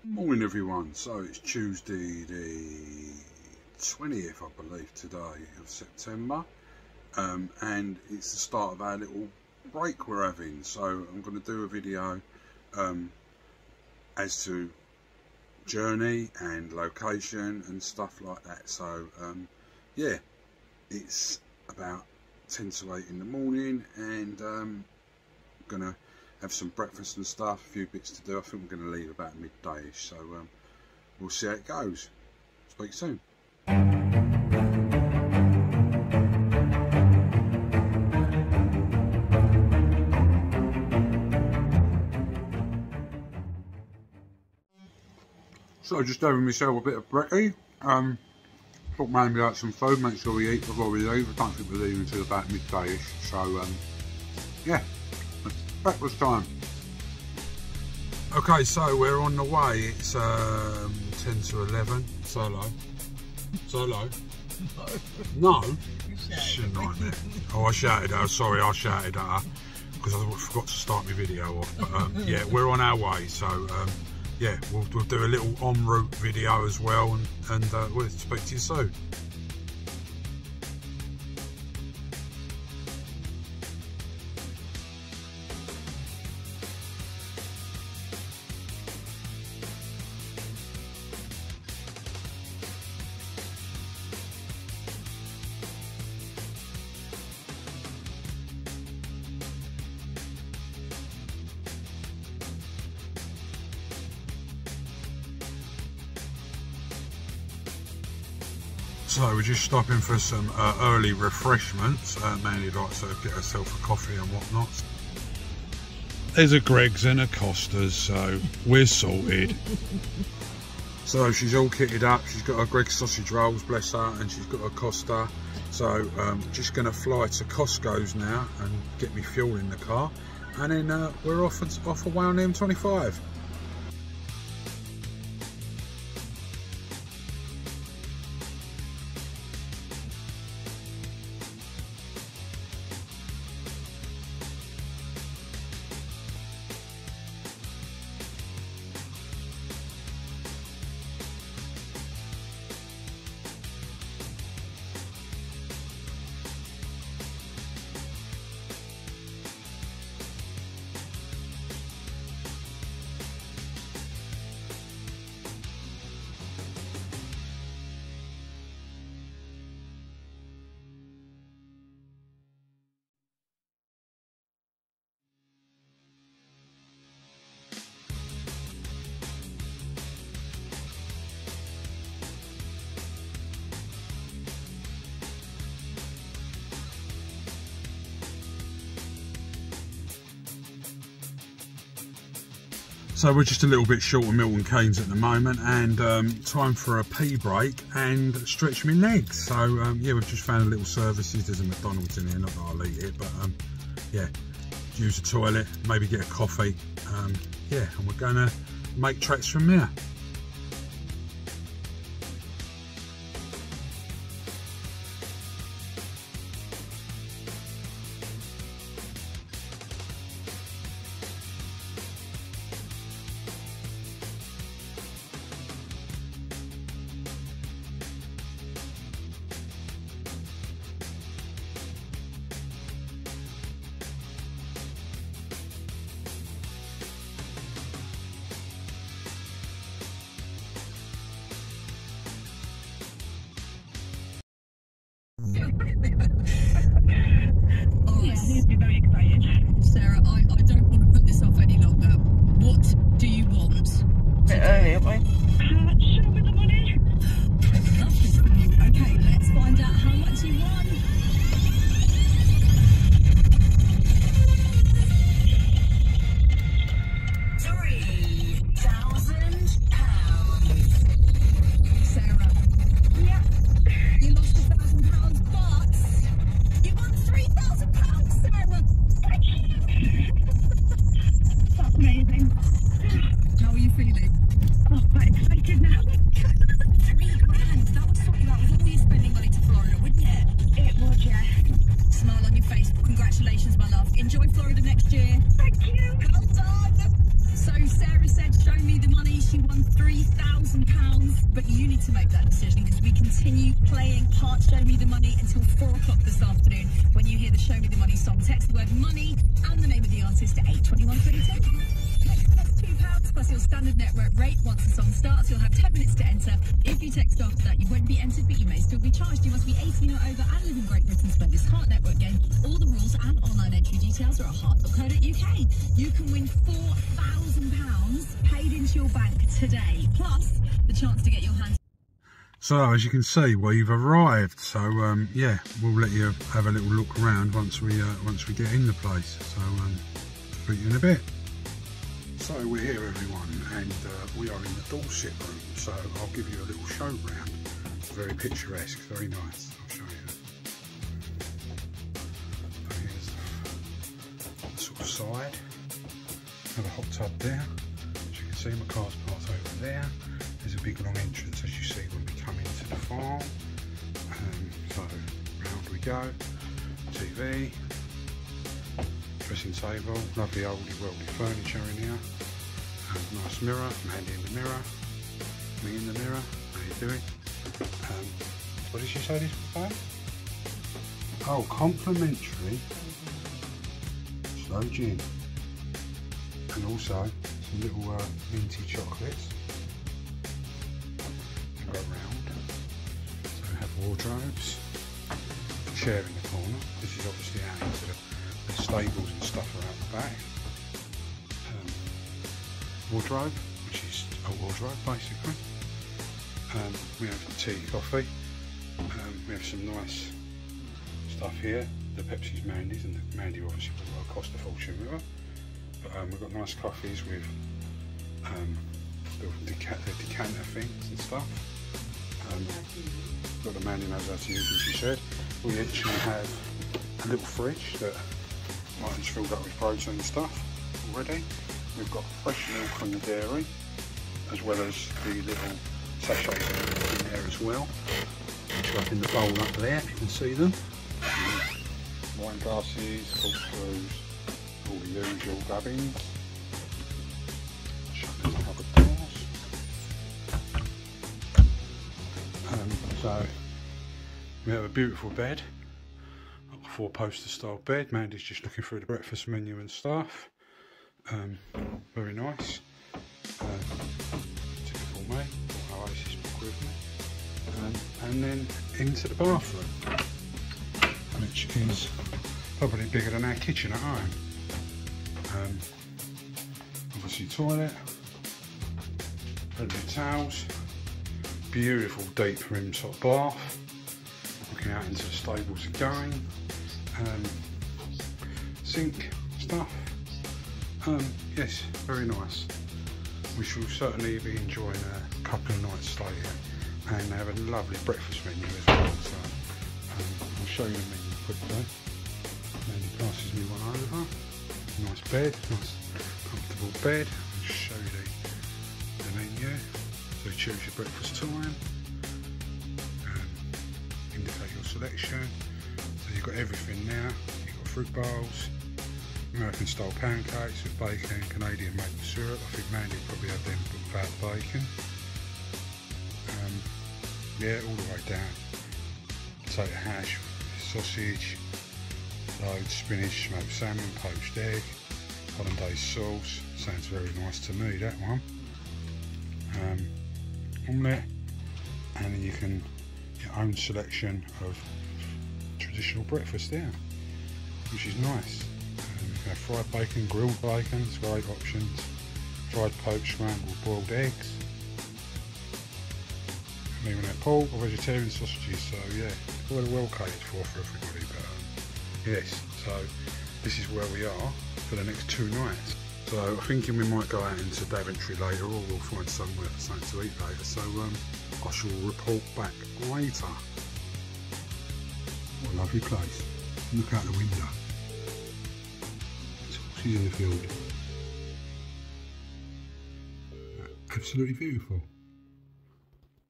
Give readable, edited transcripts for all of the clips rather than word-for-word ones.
Morning everyone, so it's Tuesday the 20th I believe today of September, and it's the start of our little break we're having. So I'm going to do a video as to journey and location and stuff like that. So yeah, it's about 10 to 8 in the morning, and I'm gonna have some breakfast and stuff, a few bits to do. I think we're going to leave about midday-ish, so we'll see how it goes. Speak soon. So just having myself a bit of brekkie. Thought maybe like some food, make sure we eat before we leave. I don't think we're leaving until about midday-ish, so yeah. Breakfast time. Okay, so we're on the way. It's 10 to 11. So low. So low. No. It's a nightmare. Oh, I shouted at her. Sorry, I shouted at her because I forgot to start my video off. But yeah, we're on our way. So yeah, we'll do a little en route video as well, and we'll speak to you soon. So we're just stopping for some early refreshments. Mandy likes to get herself a coffee and whatnot. There's a Greggs and a Costa's, so we're sorted. So she's all kitted up. She's got her Greggs sausage rolls, bless her, and she's got her Costa. So just going to fly to Costco's now and get me fuel in the car, and then we're off away on the M25. So we're just a little bit short of Milton Keynes at the moment, and time for a pee break and stretch my legs. So yeah, we've just found a little services. There's a McDonald's in here, not that I'll eat it, but yeah, use the toilet, maybe get a coffee. Yeah, and we're gonna make tracks from there. He's very excited. Sarah, I don't want to put this off any longer. What do you want? A bit early, aren't we? Show me the money. Okay, let's find out how much you want. £3,000. Sarah. Yeah. You lost £1,000, but you won £3,000, Sarah. That's amazing. How are you feeling? Oh, thanks. But you need to make that decision because we continue playing Can't Show Me the Money until 4 o'clock this afternoon. When you hear the Show Me the Money song, text the word money and the name of the artist to 82122. Text costs £2 plus your standard network rate. Once the song starts, you'll have 10 minutes to enter. If you text after that, you won't be entered, but you may still be charged. You must be 18 or over and live in Great Britain to play this Heart Network game. All the rules and online entry details are at heart.co.uk. You can win £4,000 paid into your bank today, plus the chance to get your hands. So as you can see, we've arrived. So yeah, we'll let you have a little look around once we get in the place. So speak to you in a bit. So we're here, everyone, and we are in the Dorset room. So I'll give you a little show round. It's very picturesque, very nice. I'll show you. So here's the sort of side. Have a hot tub there. As you can see, my car's parked over there. There's a big long entrance, as you see when we come into the farm. So round we go. TV. Dressing table, lovely oldie worldly furniture in here. Nice mirror, Mandy in the mirror, me in the mirror. How you doing? What did she say this was? Oh, complimentary slow gin, and also some little minty chocolates. And go round. So we have wardrobes, chair in the corner. This is obviously out into the stables and stuff around the back. Wardrobe, which is a wardrobe basically. We have tea, coffee. We have some nice stuff here. The Pepsi's Mandy's, and the Mandy obviously will cost a fortune with her. But we've got nice coffees with the decanter things and stuff. Got the Mandy knows how to use, as she said. We actually have a little fridge that Martin's filled up with protein stuff already. We've got fresh milk from the dairy, as well as the little sachets of milk in there as well, which are up in the bowl up there, you can see them. Wine glasses, corkscrews, all the usual gubbins. Shut these cupboard doors. So we have a beautiful bed, a 4-poster style bed. Mandy's just looking through the breakfast menu and stuff. Very nice. Typical me. Oasis book with me. And then into the bathroom, which is probably bigger than our kitchen at home. Obviously toilet, plenty of towels, beautiful deep rim top bath, looking out into the stables again, sink stuff. Yes, very nice. We shall certainly be enjoying a couple of nights stay here, and they have a lovely breakfast menu as well. So I'll show you the menu quickly. Mandy passes me one over. Nice bed, nice comfortable bed. I'll show you the menu. So you choose your breakfast time, indicate your selection. So you've got everything now. You've got fruit bowls, American style pancakes with bacon and Canadian maple syrup. I think Mandy probably had them without bacon. Yeah, all the way down. Potato hash, sausage, loads, spinach, smoked salmon, poached egg, hollandaise sauce. Sounds very nice to me, that one. Omelette, and then you can your own selection of traditional breakfast there, which is nice. You can have fried bacon, grilled bacon, it's great options. Fried poached, scrambled, boiled eggs. And even have pork or vegetarian sausages, so yeah, well catered for everybody. But yes, so this is where we are for the next 2 nights. So I'm thinking we might go out into Daventry later, or we'll find somewhere something to eat later. So I shall report back later. What a lovely place. Look out the window. She's in the field. Absolutely beautiful.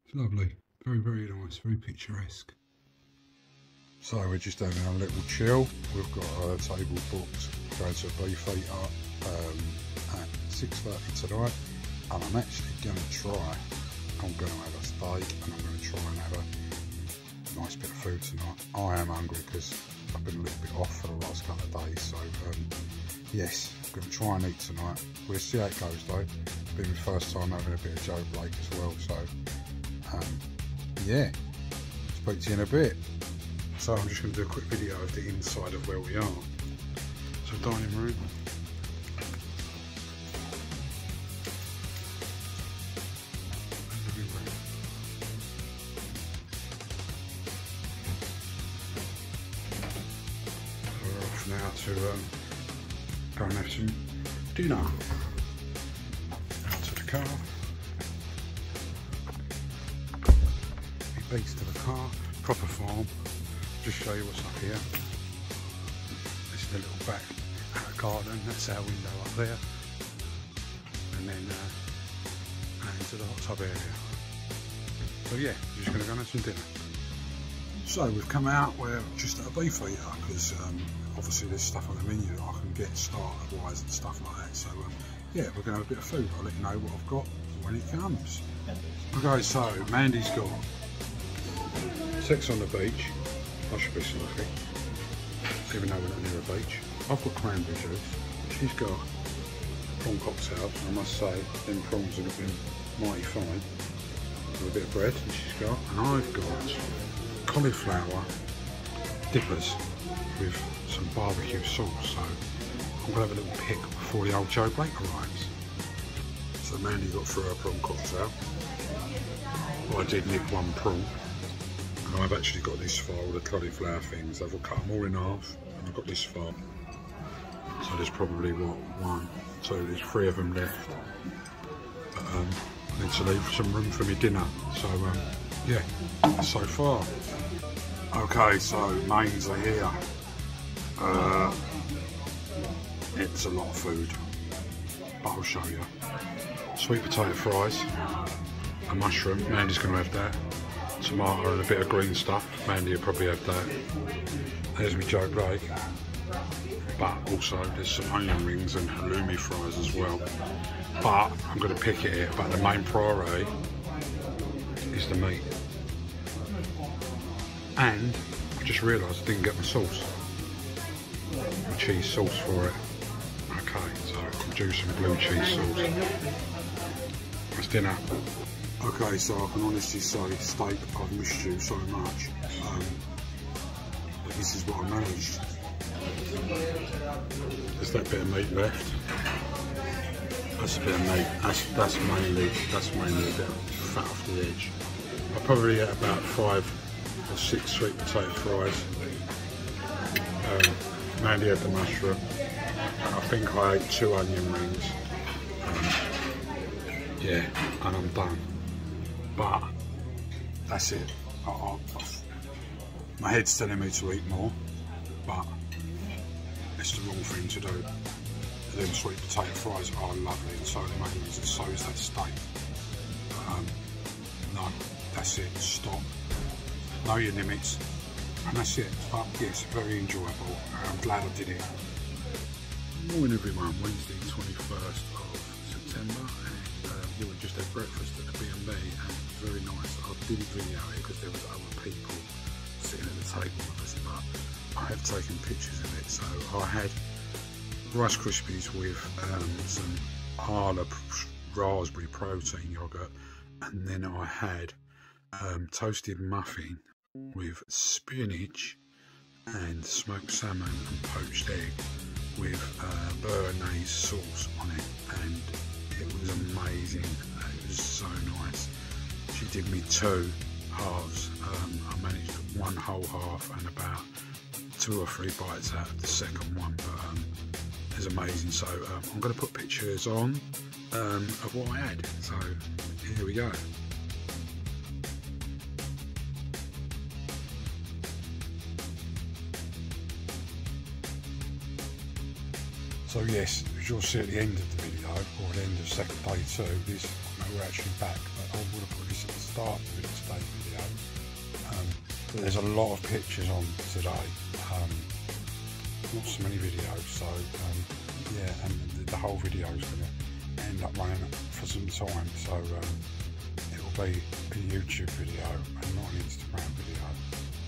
It's lovely. Very, very nice. Very picturesque. So we're just having a little chill. We've got our table booked going to a beef eater at 6:30 tonight, and I'm actually going to try I'm going to have a steak and I'm going to try and have a nice bit of food tonight. I am hungry because I've been a little bit off for the last couple of days, so yes, I'm going to try and eat tonight. We'll see how it goes though. It's been the first time having a bit of Joe Blake as well, so yeah, speak to you in a bit. So I'm just going to do a quick video of the inside of where we are. So dining room. Living room. So we're off now to go and have some dinner. Out to the car. He beats to the car. Proper farm. Just show you what's up here. This is the little back garden. That's our window up there. And then into the hot tub area. So yeah, we're just going to go and have some dinner. So we've come out, we're just at a beef eater because obviously there's stuff on the menu that I can get starter-wise and stuff like that. So yeah, we're going to have a bit of food. I'll let you know what I've got when it comes. Okay, so Mandy's got sex on the beach. I should be lucky, even though we're not near a beach. I've got cranberry juice. She's got prawn cocktail. I must say, them prawns have been mighty fine. With a bit of bread, and she's got, and I've got cauliflower dippers with some barbecue sauce. So I'm gonna have a little pick before the old Joe Blake arrives. So Mandy got through her prawn cocktail. Well, I did nick one prawn. I've actually got this far, all the cauliflower things. I've cut them all in half, and I've got this far. So there's probably, what, 1, 2, there's 3 of them left. But I need to leave some room for my dinner. So yeah, so far. Okay, so mains are here. It's a lot of food, but I'll show you. Sweet potato fries, a mushroom. Mandy's going to have that. Tomato and a bit of green stuff. Mandy will probably have that. There's my Joe Blake. But also there's some onion rings and halloumi fries as well. But I'm going to pick it here. But the main priority is the meat. And I just realised I didn't get my sauce. My cheese sauce for it. Okay, so I'll do some blue cheese sauce. That's dinner. Okay, so I can honestly say, steak, I've missed you so much, but this is what I managed. There's that bit of meat left. That's a bit of meat. That's mainly a bit of fat off the edge. I probably ate about 5 or 6 sweet potato fries. Mandy had the mushroom. I think I ate 2 onion rings. Yeah, and I'm done. But that's it. My head's telling me to eat more, but it's the wrong thing to do. Them sweet potato fries are lovely, and so are the onions, and so is that steak. No, that's it. Stop. Know your limits, and that's it. But yes, very enjoyable. I'm glad I did it. Morning, everyone. Wednesday, 21st of September. We just had breakfast at the B&B, and it was very nice. I didn't video it because there was other people sitting at the table with us, but I have taken pictures of it. So I had Rice Krispies with some Arla raspberry protein yogurt, and then I had toasted muffin with spinach and smoked salmon and poached egg with béarnaise sauce on it, and it was amazing. It was so nice. She did me 2 halves. I managed 1 whole half and about 2 or 3 bites out of the second one, but it was amazing. So I'm going to put pictures on of what I had. So here we go. So yes, as you'll see at the end of the video, or the end of second day 2, this, we're actually back, but I would have put this at the start of today's video. But there's a lot of pictures on today, not so many videos, so yeah, and the whole video is going to end up running for some time, so it will be a YouTube video and not an Instagram video.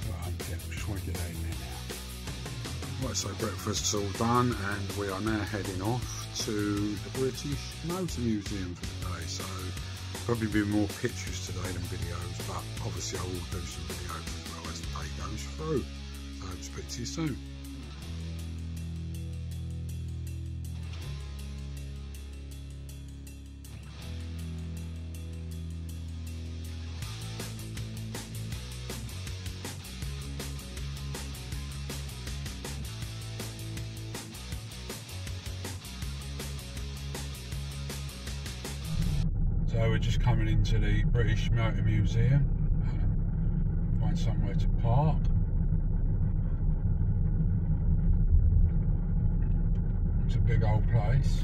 But yeah, just want to get that in there now. Right, so breakfast's all done and we are now heading off to the British Motor Museum for the day. So probably be more pictures today than videos, but obviously I will do some videos as well as the day goes through. So speak to you soon. So we're just coming into the British Motor Museum, find somewhere to park. It's a big old place,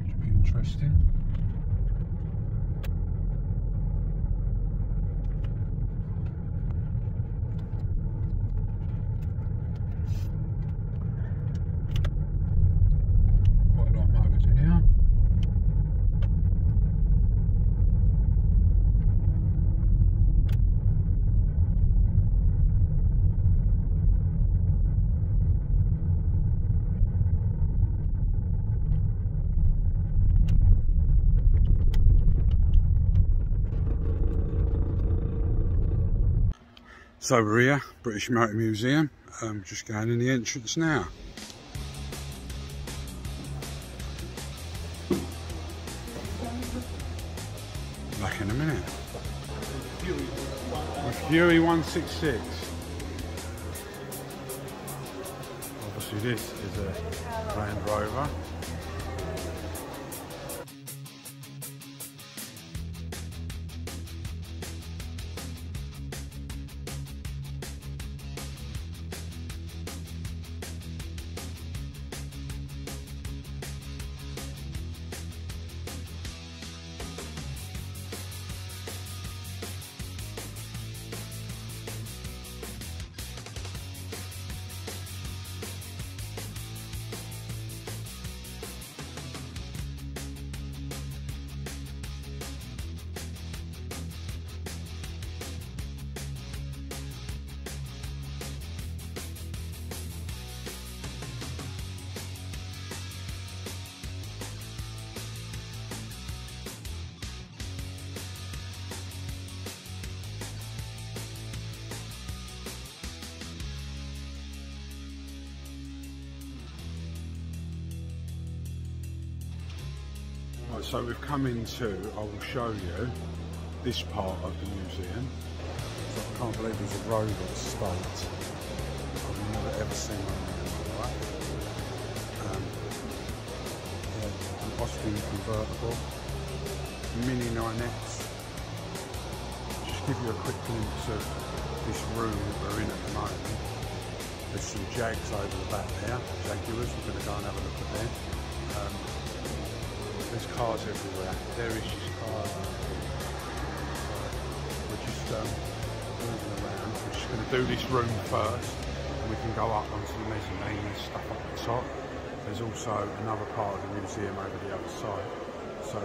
should be interesting. Quite a lot of motors in here. So we're here, British Motor Museum, just going in the entrance now. Back in a minute. With Fury 166. Obviously this is a Land Rover. Right, so we've come into, I will show you, this part of the museum. So I can't believe there's a rover estate. I've never ever seen one like that. Yeah, an Austin convertible, Mini 9X. Just give you a quick glimpse of this room that we're in at the moment. There's some Jags over the back there, Jaguars. We're going to go and have a look at them. There's cars everywhere. There is just cars. So we're just moving around. We're just going to do this room first, and we can go up onto the mezzanine and stuff up the top. There's also another part of the museum over the other side. So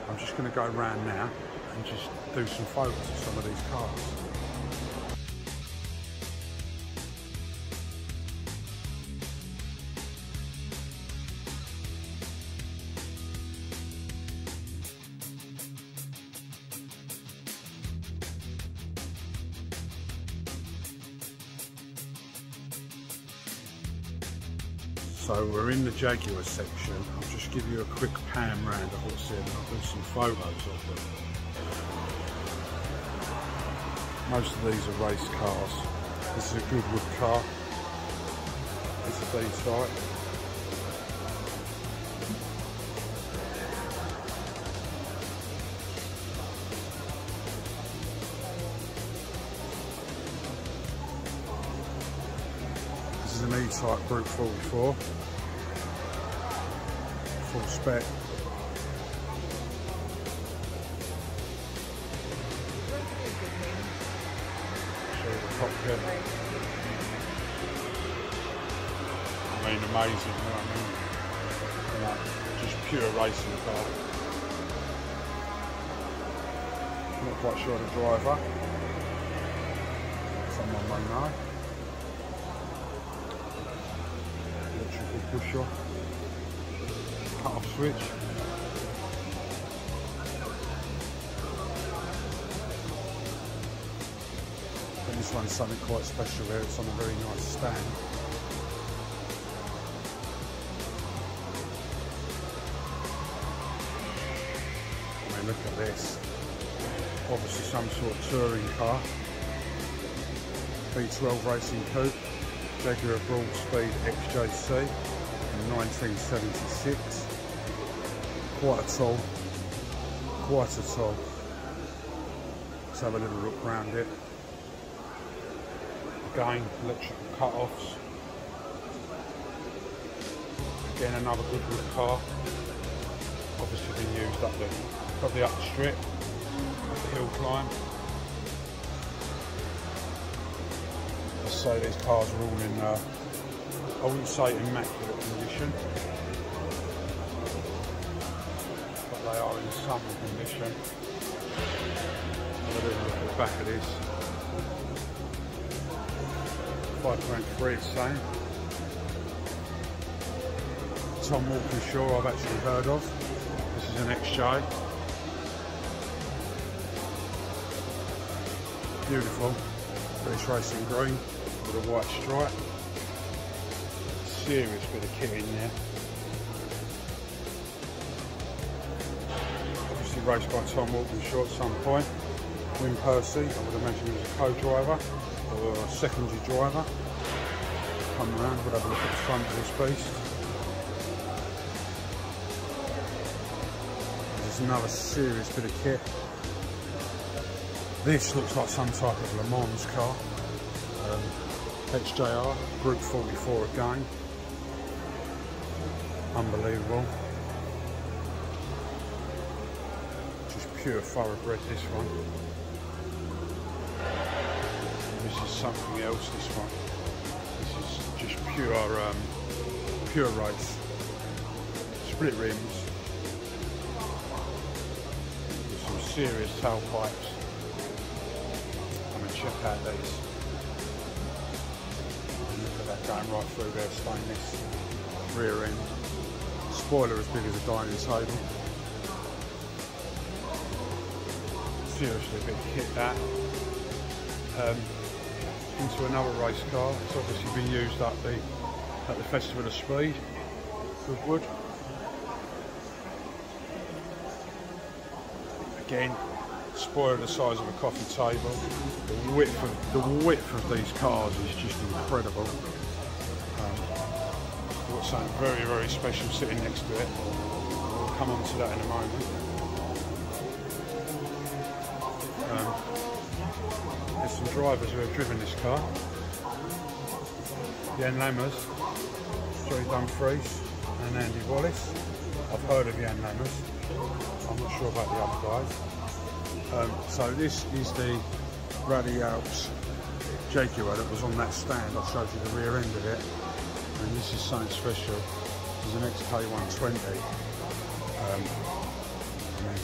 I'm just going to go around now and just do some photos of some of these cars. So we're in the Jaguar section. I'll just give you a quick pan round of what's in and I'll do some photos of them. Most of these are race cars. This is a Goodwood car. It's a D-type. This is an E-type Brute 44. Full spec. Show you the cockpit. I mean, amazing, you know what I mean? You know, just pure racing car. Not quite sure the driver. Someone may know. Electrical pusher. Cut-off switch. And this one's something quite special here. It's on a very nice stand. I mean, look at this. Obviously some sort of touring car. V12 racing coupe. Jaguar Broad Speed XJC in 1976. Quite a tall. Let's have a little look around it. Again, electrical cut-offs. Again, another good wood car. Obviously been used up the strip, up the hill climb. Let's say these cars are all in, I wouldn't say immaculate condition, but they are in some condition. Have a little look at the back of this. 5.3 it's saying. Tom Walkinshaw I've actually heard of. This is an XJ. Beautiful. British Racing green with a white stripe. Serious bit of kit in there. Obviously raced by Tom Walkinshaw at some point. Win Percy, I would imagine he was a co-driver or a secondary driver. Come around, we'll have a look at the front of this beast. There's another serious bit of kit. This looks like some type of Le Mans car. XJR, Group 44 again. Unbelievable. Just pure thoroughbred this one. This is something else, this one. This is just pure race. Split rims. With some serious tailpipes. Check out these. Look at that going right through there, stainless. Rear end. Spoiler as big as a dining table. Seriously a bit of kit that. Into another race car. It's obviously been used at the Festival of Speed with wood. Again, spoiler the size of a coffee table. The width of these cars is just incredible. We've got something very, very special sitting next to it. We'll come on to that in a moment. There's some drivers who have driven this car. Jan Lammers, Joey Dumfries and Andy Wallace. I've heard of Jan Lammers. I'm not sure about the other guys. So this is the Rally Alps Jaguar that was on that stand. I showed you the rear end of it, and this is something special. This is an XK120. I mean,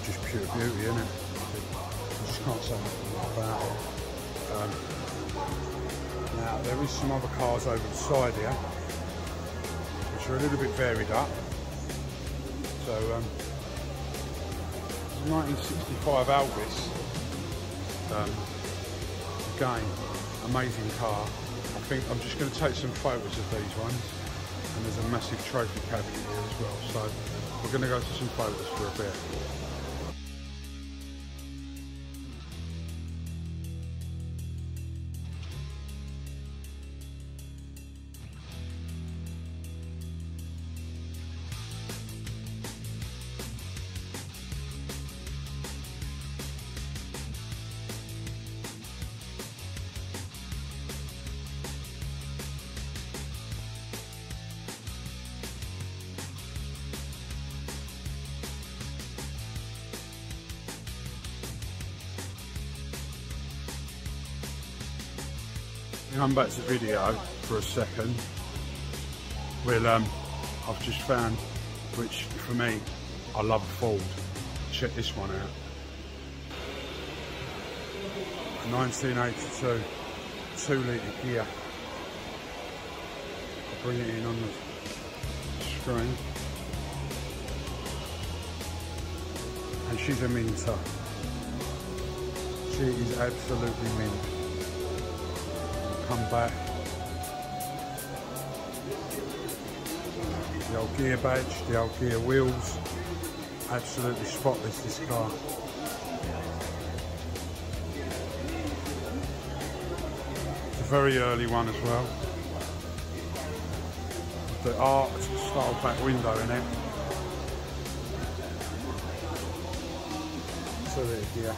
just pure beauty, isn't it? I just can't say anything about it. Now there is some other cars over the side here, which are a little bit varied up. So 1965 Alvis, again, amazing car. I think I'm just going to take some photos of these ones, and there's a massive trophy cabinet here as well, so we're going to go to some photos for a bit. Come back to video for a second. I've just found, which for me, I love a Ford. Check this one out. A 1982 2-litre gear. I'll bring it in on the screen. And she's a minter. She is absolutely mint. Come back. The old gear badge, the old gear wheels. Absolutely spotless, this car. It's a very early one as well. The art style back window in it. So there,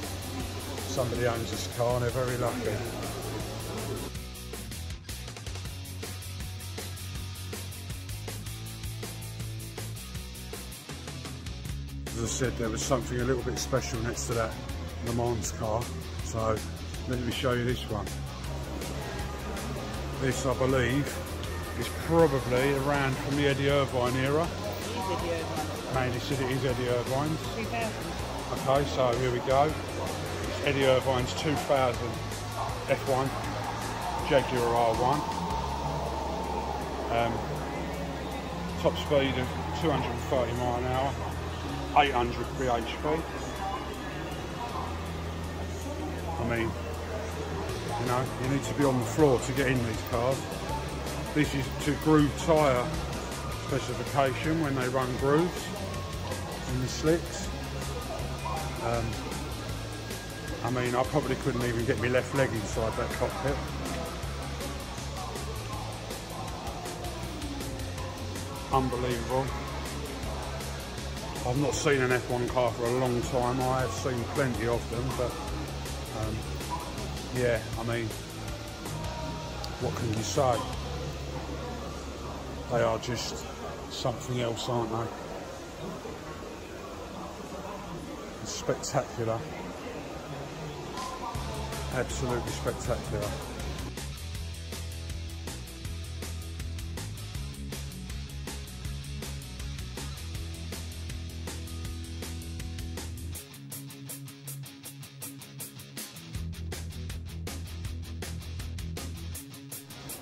somebody owns this car and they're very lucky. As I said, there was something a little bit special next to that Le Mans car, so let me show you this one. This, I believe, is probably around from the Eddie Irvine era. Mainly said it is Eddie Irvine's. 2000. Okay, so here we go. It's Eddie Irvine's 2000 F1 Jaguar R1. Top speed of 230 mile an hour, 800 bhp. I mean, you know, you need to be on the floor to get in these cars. This is to groove tyre specification when they run grooves in the slicks. I mean, I probably couldn't even get my left leg inside that cockpit. Unbelievable. I've not seen an F1 car for a long time. I have seen plenty of them, but yeah, I mean, what can you say? They are just something else, aren't they? It's spectacular. Absolutely spectacular.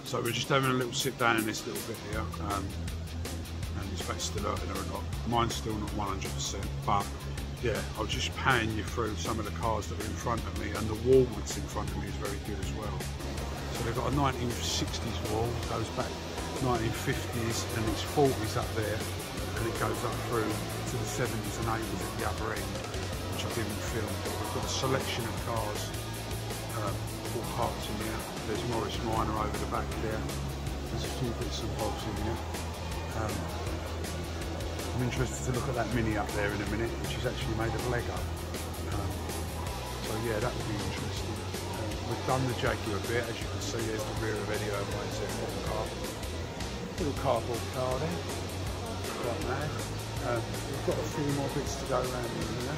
So we're just having a little sit down in this little bit here, and his back's still hurting or not. Mine's still not 100%, but yeah, I'll just pan you through some of the cars that are in front of me, and the wall that's in front of me is very good as well. So they've got a 1960s wall, goes back 1950s, and it's 40s up there, and it goes up through to the 70s and 80s at the upper end, which I didn't film. We've got a selection of cars, all parts in here. There's Morris Minor over the back there. There's a few bits and bobs in here. I'm interested to look at that Mini up there in a minute, which is actually made of Lego. So yeah, that would be interesting. We've done the Jaguar bit. As you can see, there's the rear of Eddie Irvine's F1 car. Little cardboard car there. Quite mad. We've got a few more bits to go around in here.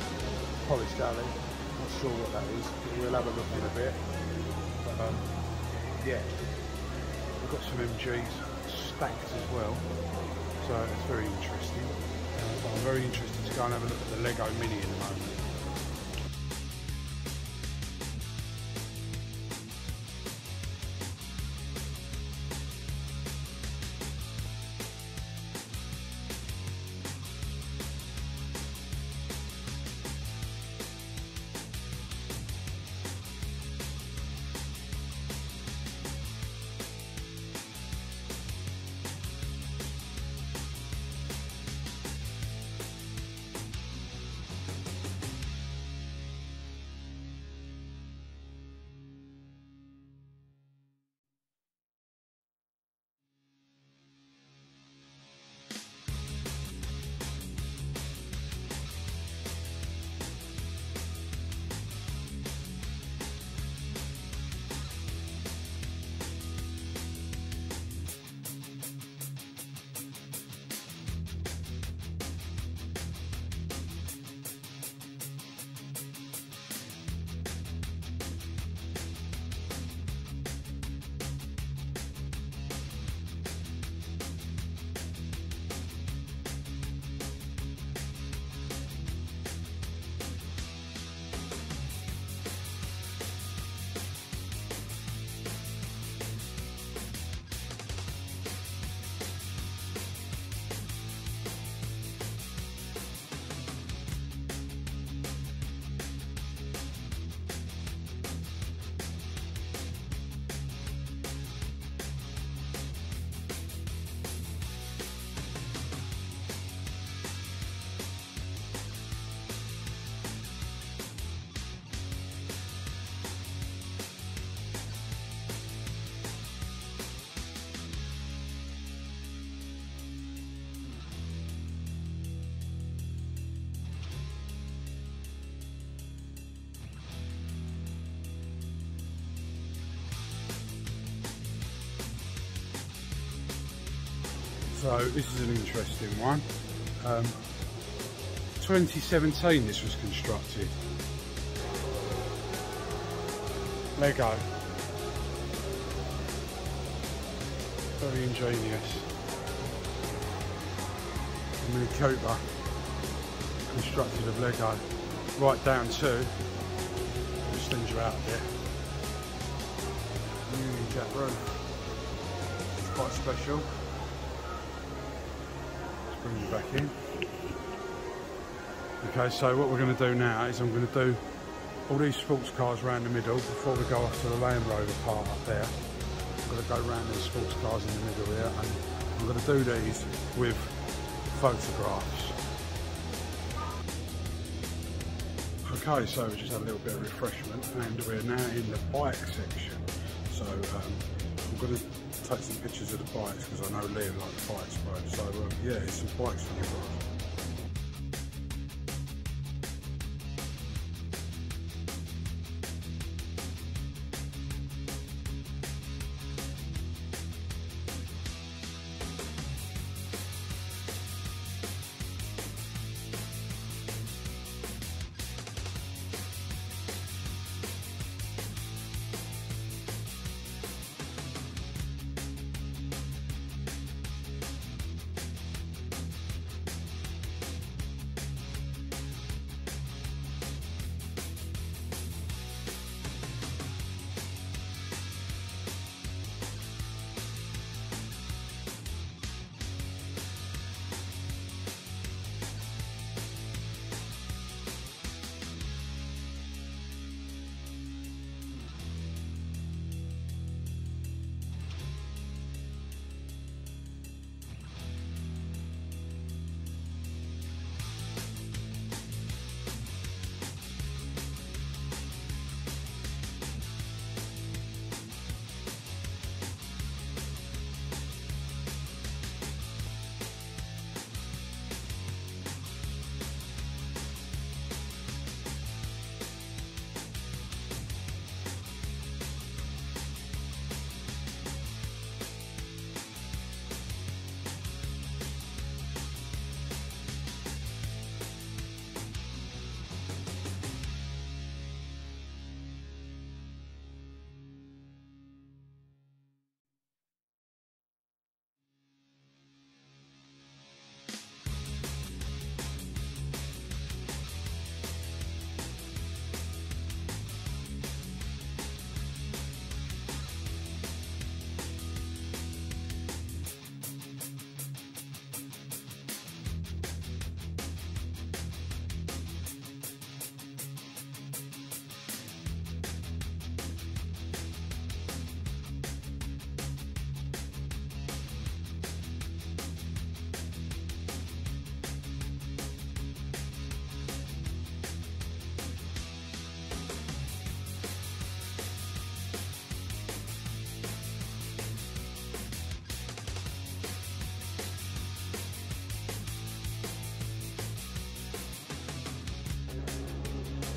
Polished alley. Not sure what that is, but we'll have a look in a bit. But yeah, we've got some MGs stacked as well. So it's very interesting. But I'm very interested to go and have a look at the Lego Mini in a moment. So this is an interesting one. 2017 this was constructed. Lego. Very ingenious. Mini Cooper constructed of Lego. Right down to, just send you out there. Union Jack roof. It's quite special. Let's bring you back in. Okay, so what we're going to do now is I'm going to do all these sports cars around the middle before we go off to the Land Rover part up there. I'm going to go around these sports cars in the middle here, and I'm going to do these with photographs. Okay, so we just had a little bit of refreshment and we're now in the bike section. So I'm going to take some pictures of the bikes because I know Liam likes bikes, right? So yeah, it's some bikes for you guys.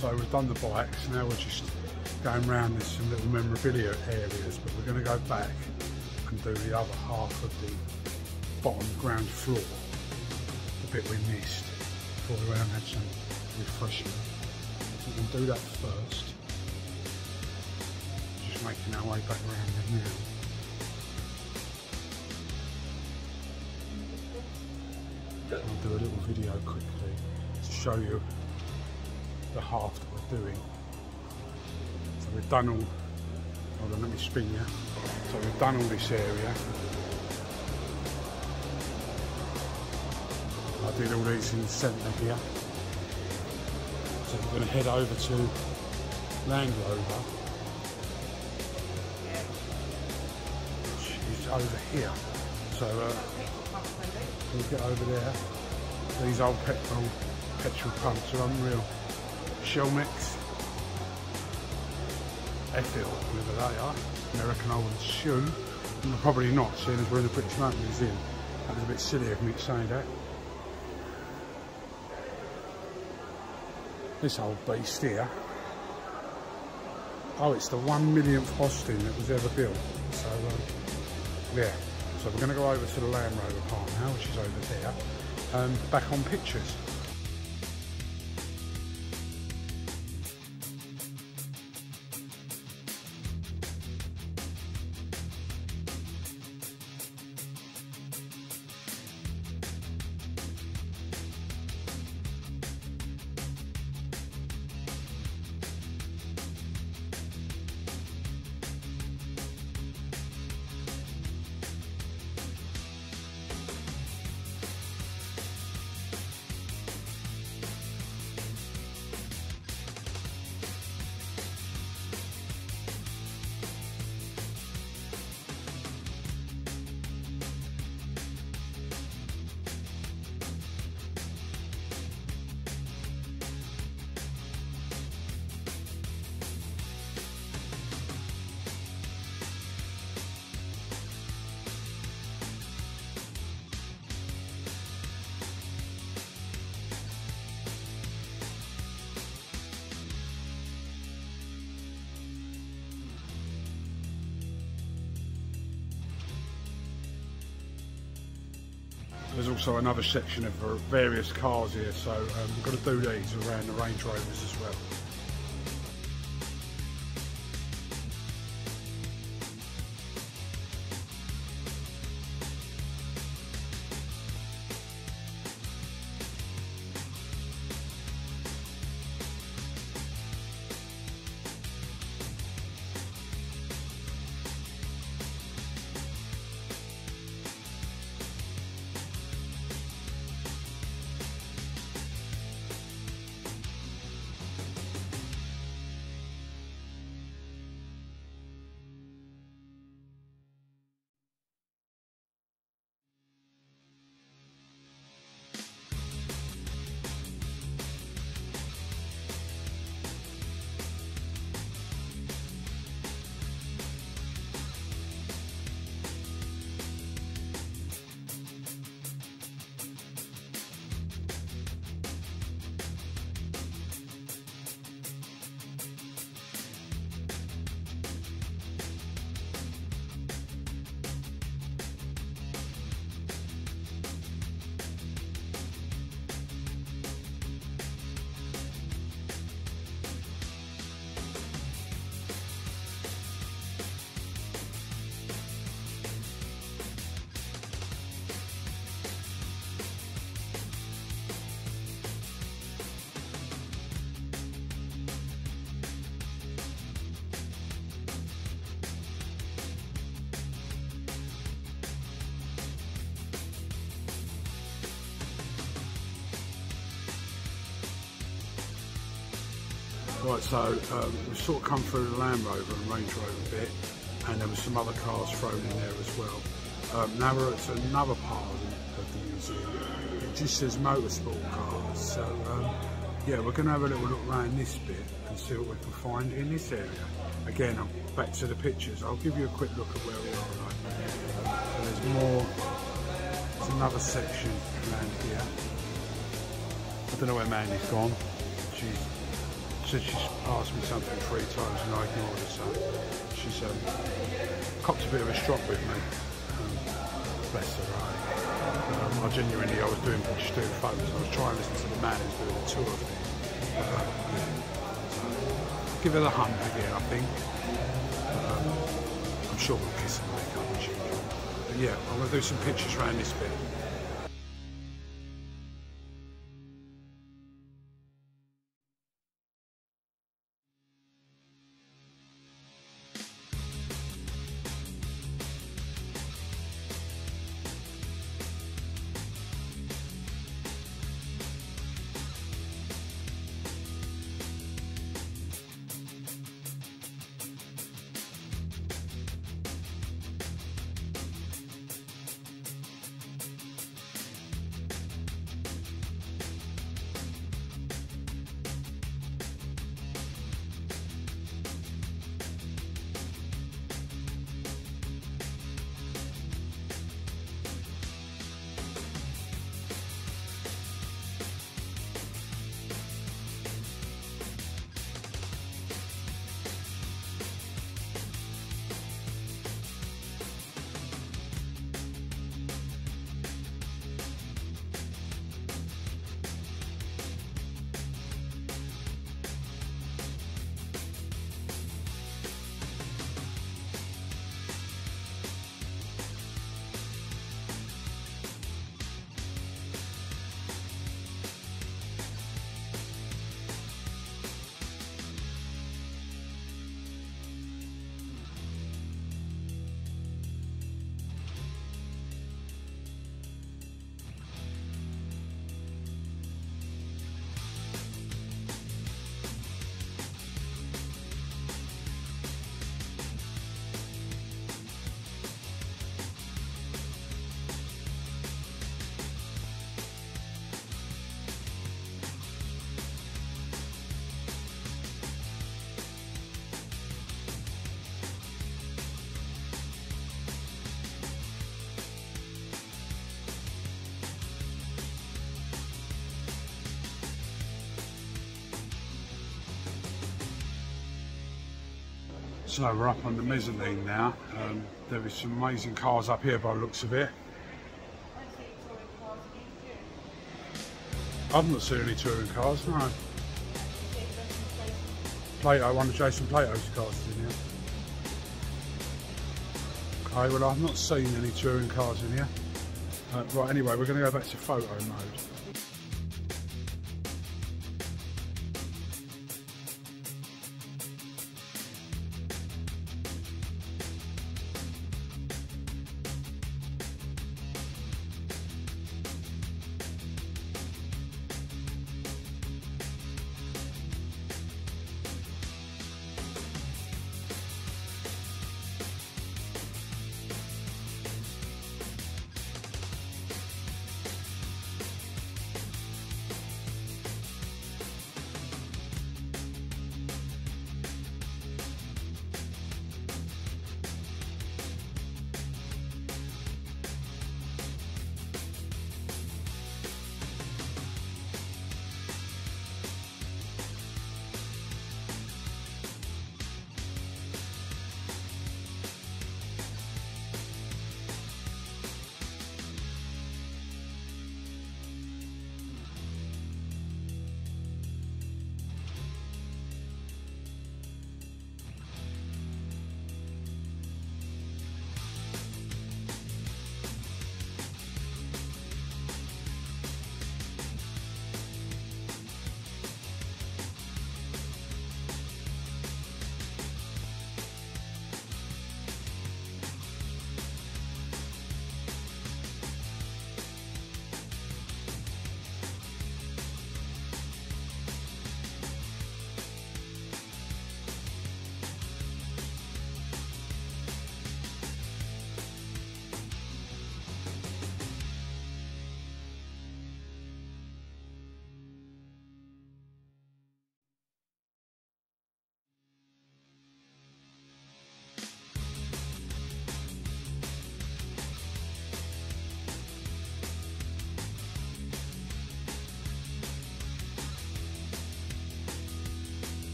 So we've done the bikes, now we're just going around with some little memorabilia areas, but we're going to go back and do the other half of the bottom ground floor, the bit we missed before we went and had some refreshment. So we're going to do that first, just making our way back around there now. I'll do a little video quickly to show you the half that we're doing. So we've done all, hold on, let me spin you. So we've done all this area. I did all these in the centre here. So we're going to head over to Land Rover, which is over here. So we'll get over there. These old petrol pumps are unreal. Shell Mix, Effil, whatever they are, American old shoe. Well, probably not, seeing as we're in the British Mountain Museum. That was a bit silly of me to say that. This old beast here. Oh, it's the 1 millionth Austin that was ever built. So, yeah, So we're going to go over to the Land Rover part now, which is over there, back on pictures. There's also another section of various cars here, so we've got to do these around the Range Rovers as well. Right, so we've sort of come through the Land Rover and Range Rover bit, and there were some other cars thrown in there as well. Now we're at another part of the museum. It just says motorsport cars, so yeah, we're going to have a little look around this bit and see what we can find in this area. Again, back to the pictures. I'll give you a quick look at where we are. Right? So there's more. There's another section around here. I don't know where Mandy's gone. She's asked me something 3 times and I ignored her, so she's copped a bit of a strop with me. Bless her, right? I was doing photos. I was trying to listen to the man who's doing a tour of it. Yeah. So, give her the hunt again, I think. I'm sure we'll kiss and make up when she comes. But yeah, I'm going to do some pictures around this bit. So we're up on the mezzanine now. There is some amazing cars up here by the looks of it. I've not seen any touring cars, no. Plato, one of Jason Plato's cars is in here. Okay, well I've not seen any touring cars in here. Right, anyway, we're going to go back to photo mode.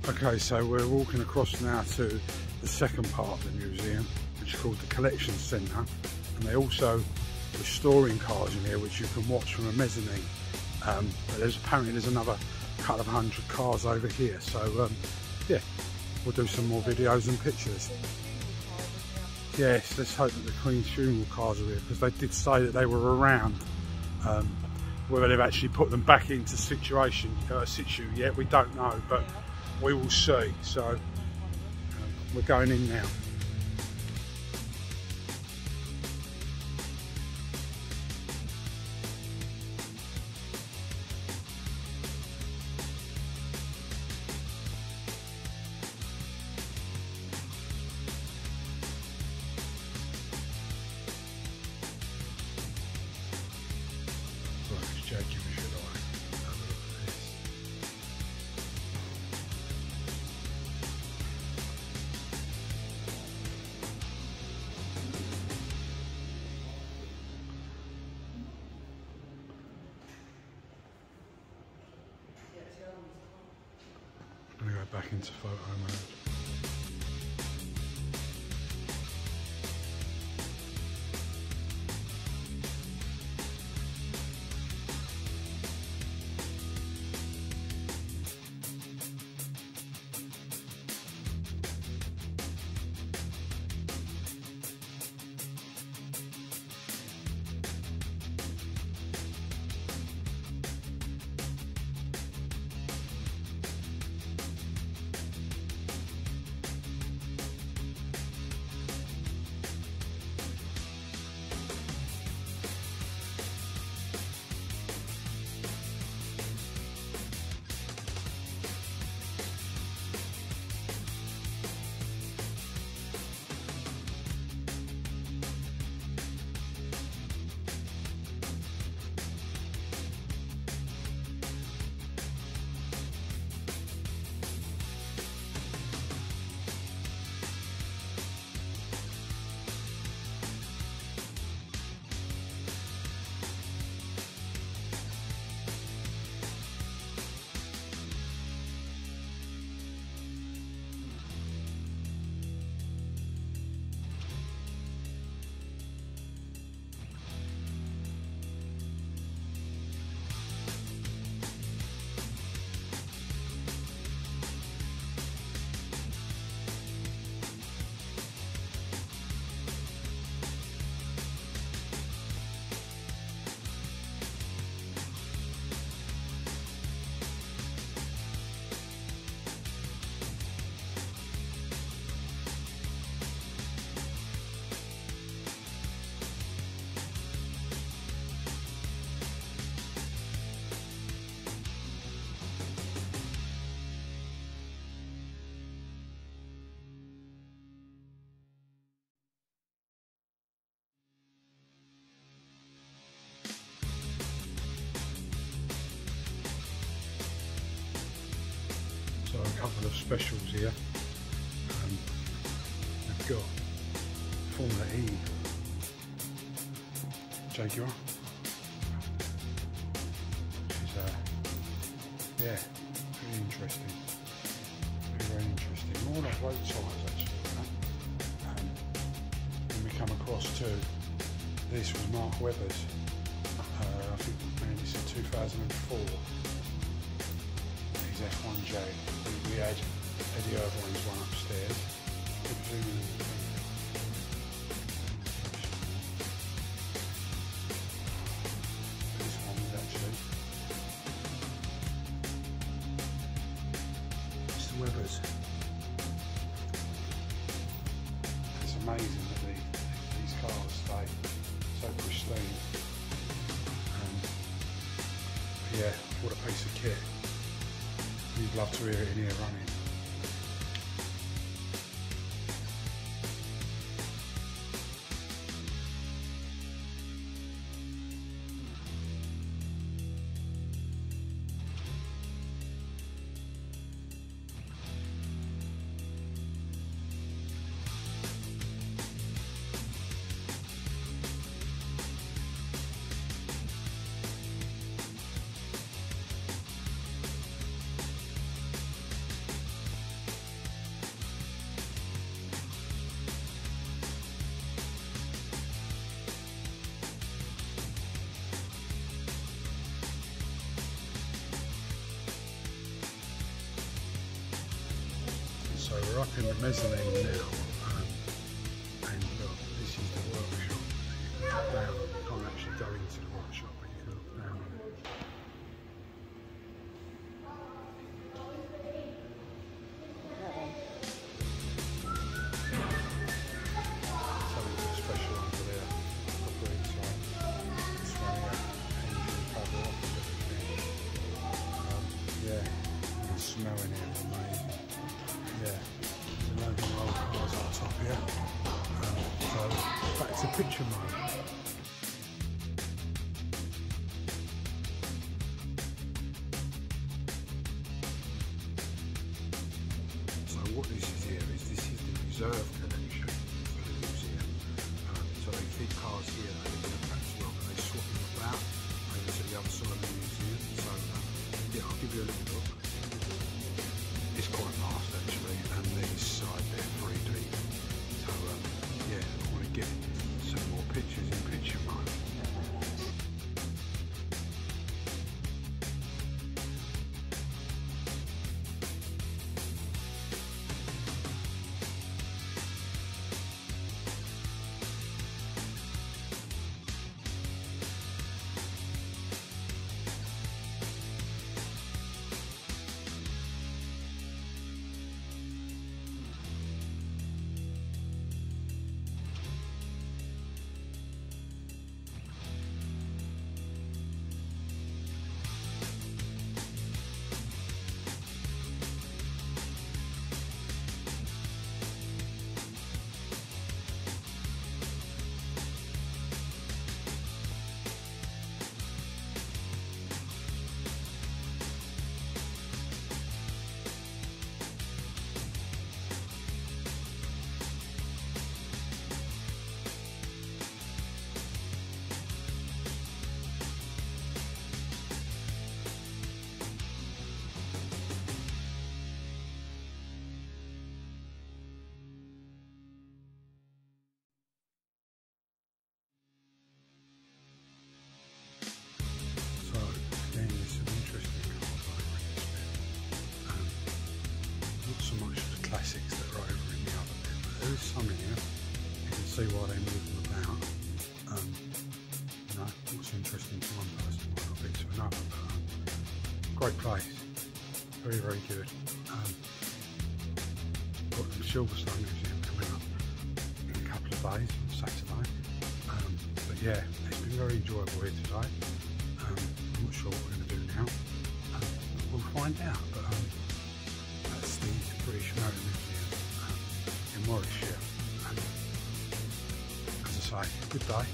Okay, so we're walking across now to the second part of the museum, which is called the Collection Centre, and they're also restoring cars in here, which you can watch from a mezzanine. But apparently there's another couple of 100 cars over here, so yeah, we'll do some more videos and pictures. Yes, let's hope that the Queen's funeral cars are here, because they did say that they were around. Whether they've actually put them back into situ yet, we don't know, but we will see. So we're going in now. I'm going to go back into photo mode. specials here. We've got Formula E Jaguar, which is yeah, very interesting. Very interesting. More like road tyres actually. When we come across to this was Mark Webber's. I think maybe it's a 2004. His F1J. We had Eddie Irvine's one upstairs. This one is actually Mr. Webber's. It's amazing that these cars stay so pristine. Yeah, what a piece of kit. You'd love to hear it in here running. So we're up in the mezzanine now, and look, this is the workshop. You can look down, you can't actually go into the workshop, but you can look down on it. Something special under there, proper inside. It's running out engine cover off and everything. Yeah, and the smell in here is amazing. Yeah, there's a load of old cars on top here. So back to picture mode. So what this is here is this is the reserve collection for the museum. So they keep cars here that they're going to perhaps well, but they swap them about over to the other side of the museum. So yeah, I'll give you a little look. It's quite fast actually, and these side they're 3D. So yeah, I want to get some more pictures in picture mode. Classics that are over in the other bit, but there is some in here. You can see why they move them about. You know, what's interesting to one person might not be to another, but great place, very, very good. Got the Silverstone Museum coming up in a couple of days on Saturday. But yeah, it's been very enjoyable here today. I'm not sure what we're going to do now. We'll find out, but that's the British Motor Museum in Warwickshire. And as I say, good day.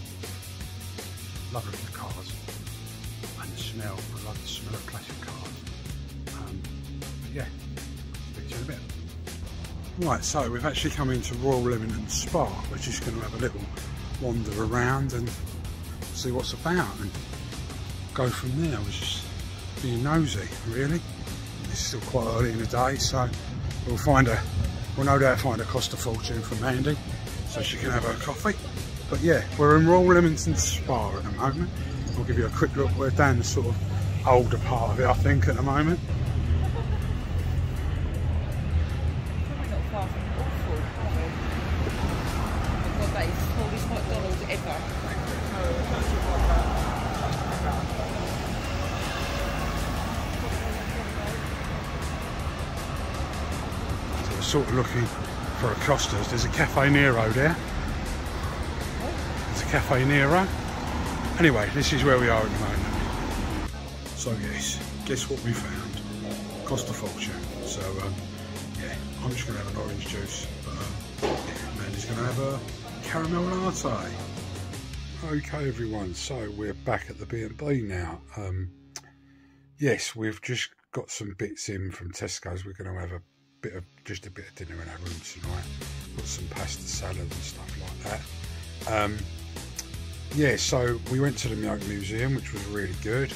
Love looking at cars and the smell. I love the smell of classic cars. But yeah, speak to you in a bit. Right, so we've actually come into Royal Leamington Spa. We're just going to have a little wander around and see what's about and go from there. We're just being nosy, really. It's still quite early in the day, so we'll no doubt find a Costa fortune for Mandy, so she can have her coffee. But yeah, we're in Royal Leamington Spa at the moment. I'll give you a quick look. We're down the sort of older part of it, I think, at the moment. So we're sort of looking for a Costa's. There's a Cafe Nero there. There's a Cafe Nero. Anyway, this is where we are at the moment. So yes, guess what we found? Costa fortune. So yeah, I'm just going to have an orange juice. But yeah, Mandy's going to have a caramel latte. Okay everyone, so we're back at the B&B now. Yes, we've just got some bits in from Tesco's. We're going to have just a bit of dinner in our room tonight. Got some pasta salad and stuff like that. Yeah, so we went to the Miyota Museum, which was really good.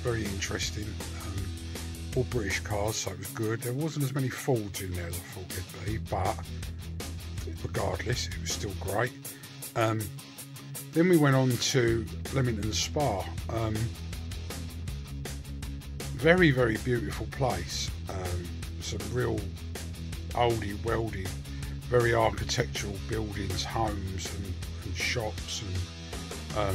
Very interesting. All British cars, so it was good. There wasn't as many Fords in there as I thought there'd be, but regardless, it was still great. Then we went on to Leamington Spa. Very, very beautiful place. Some real oldie, weldy, very architectural buildings, homes and shops. And I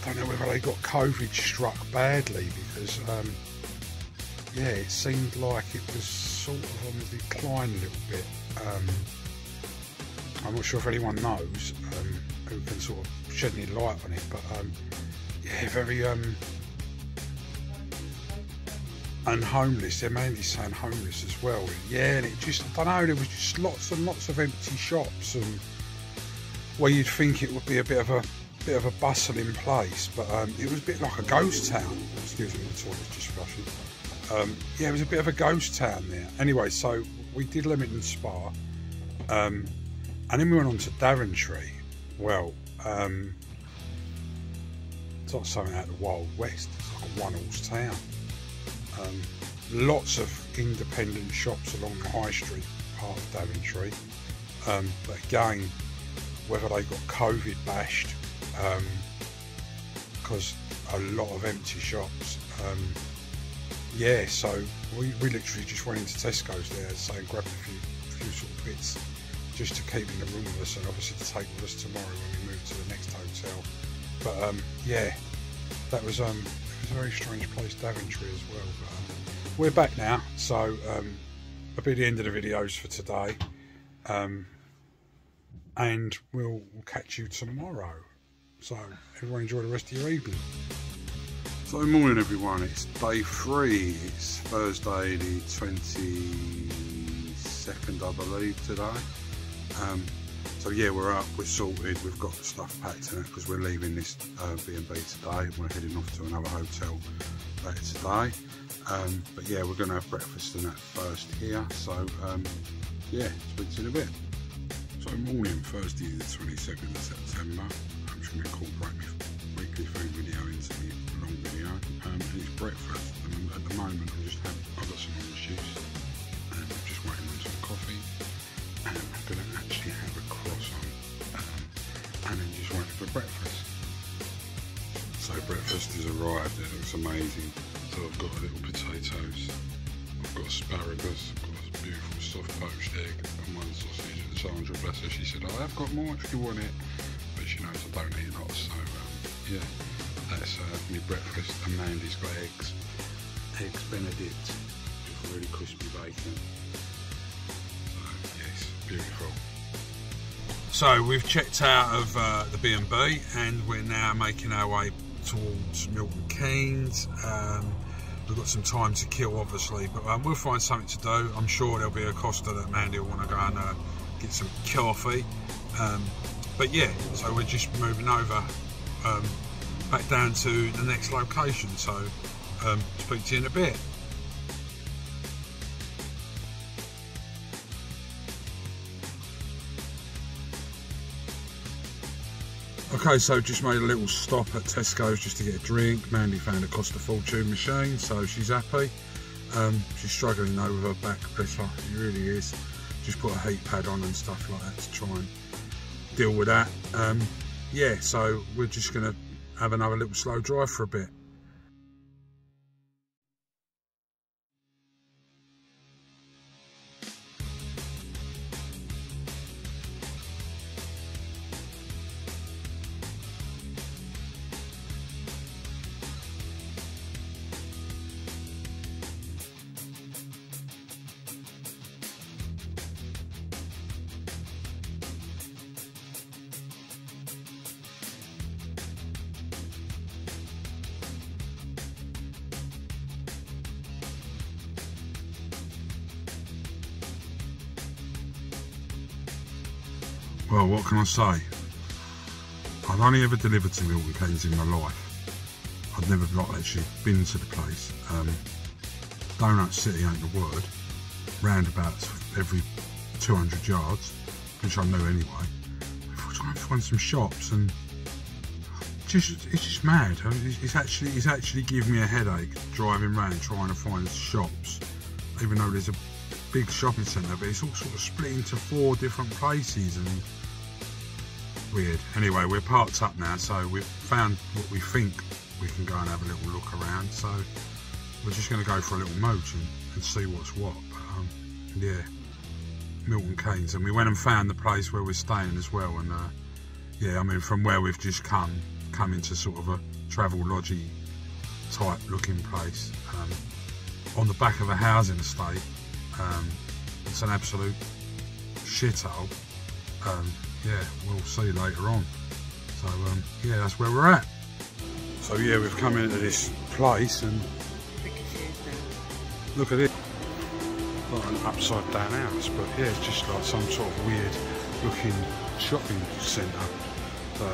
don't know whether they got COVID struck badly because, yeah, it seemed like it was sort of on the decline a little bit. I'm not sure if anyone knows who can sort of shed any light on it, but yeah, very and homeless. They're mainly saying homeless as well. Yeah, and it just, I don't know, there was just lots and lots of empty shops, and where you'd think it would be a bit of a bustling place, but it was a bit like a ghost town. Excuse me, the toilet's just flushing. Yeah, it was a bit of a ghost town there. Anyway, so we did Leamington Spa. And then we went on to Daventry. Well, it's like something out of the Wild West. It's like a one-horse town. Lots of independent shops along the high street part of Daventry. But again, whether they got COVID bashed, because a lot of empty shops. Yeah, so we literally just went into Tesco's there, so grabbed a few sort of bits just to keep in the room with us, and obviously to take with us tomorrow when we move to the next hotel. But yeah, that was it was a very strange place, Daventry as well. But we're back now, so that'll be the end of the videos for today, and we'll catch you tomorrow. So everyone enjoy the rest of your evening. So good morning everyone, it's day 3, it's Thursday the 22nd I believe today. So yeah, we're up, we're sorted, we've got the stuff packed in it because we're leaving this B&B today. We're heading off to another hotel later today. But yeah, we're going to have breakfast and that first here, so yeah, speak to you in a bit. So morning, Thursday the 22nd of September. I'm just going to incorporate my weekly food video into the long video, and it's breakfast, and at the moment I've got some orange juice, and I'm just waiting on some coffee, and I'm going to actually have a croissant, and then just waiting for breakfast. So breakfast has arrived, it looks amazing. So I've got little potatoes, I've got asparagus, I've got a beautiful soft poached egg and one sausage, and Sandra, bless her, she said, I have got more if you want it, but she knows I don't eat lots, so yeah, that's my breakfast. And Mandy's got eggs Benedict with really crispy bacon. So yes, beautiful. So we've checked out of the B&B and we're now making our way towards Milton Keynes. We've got some time to kill obviously, but we'll find something to do. I'm sure there'll be a Costa that Mandy will want to go and get some coffee. But yeah, so we're just moving over back down to the next location, so speak to you in a bit. Okay, so just made a little stop at Tesco's just to get a drink. Mandy found a cost a fortune machine, so she's happy. She's struggling though with her back, bless her, she really is. Just put a heat pad on and stuff like that to try and deal with that. Yeah, so we're just going to have another little slow drive for a bit. Well, what can I say? I've only ever delivered to Milton Keynes in my life. I've never actually been to the place. Donut City ain't the word. Roundabouts every 200 yards, which I knew anyway. I was trying to find some shops, and it's just mad. It's actually giving me a headache driving around trying to find shops, even though there's a big shopping centre, but it's all sort of split into 4 different places and weird. Anyway, we're parked up now, so we've found what we think we can go and have a little look around, so we're just going to go for a little mooch and see what's what. But, yeah, Milton Keynes, and we went and found the place where we're staying as well, and yeah, I mean, from where we've just come into sort of a travel lodgy type looking place on the back of a housing estate. It's an absolute shithole. Yeah, we'll see later on. So yeah, that's where we're at. So yeah, we've come into this place and look at it. Like an upside down house, but yeah, it's just like some sort of weird looking shopping centre. So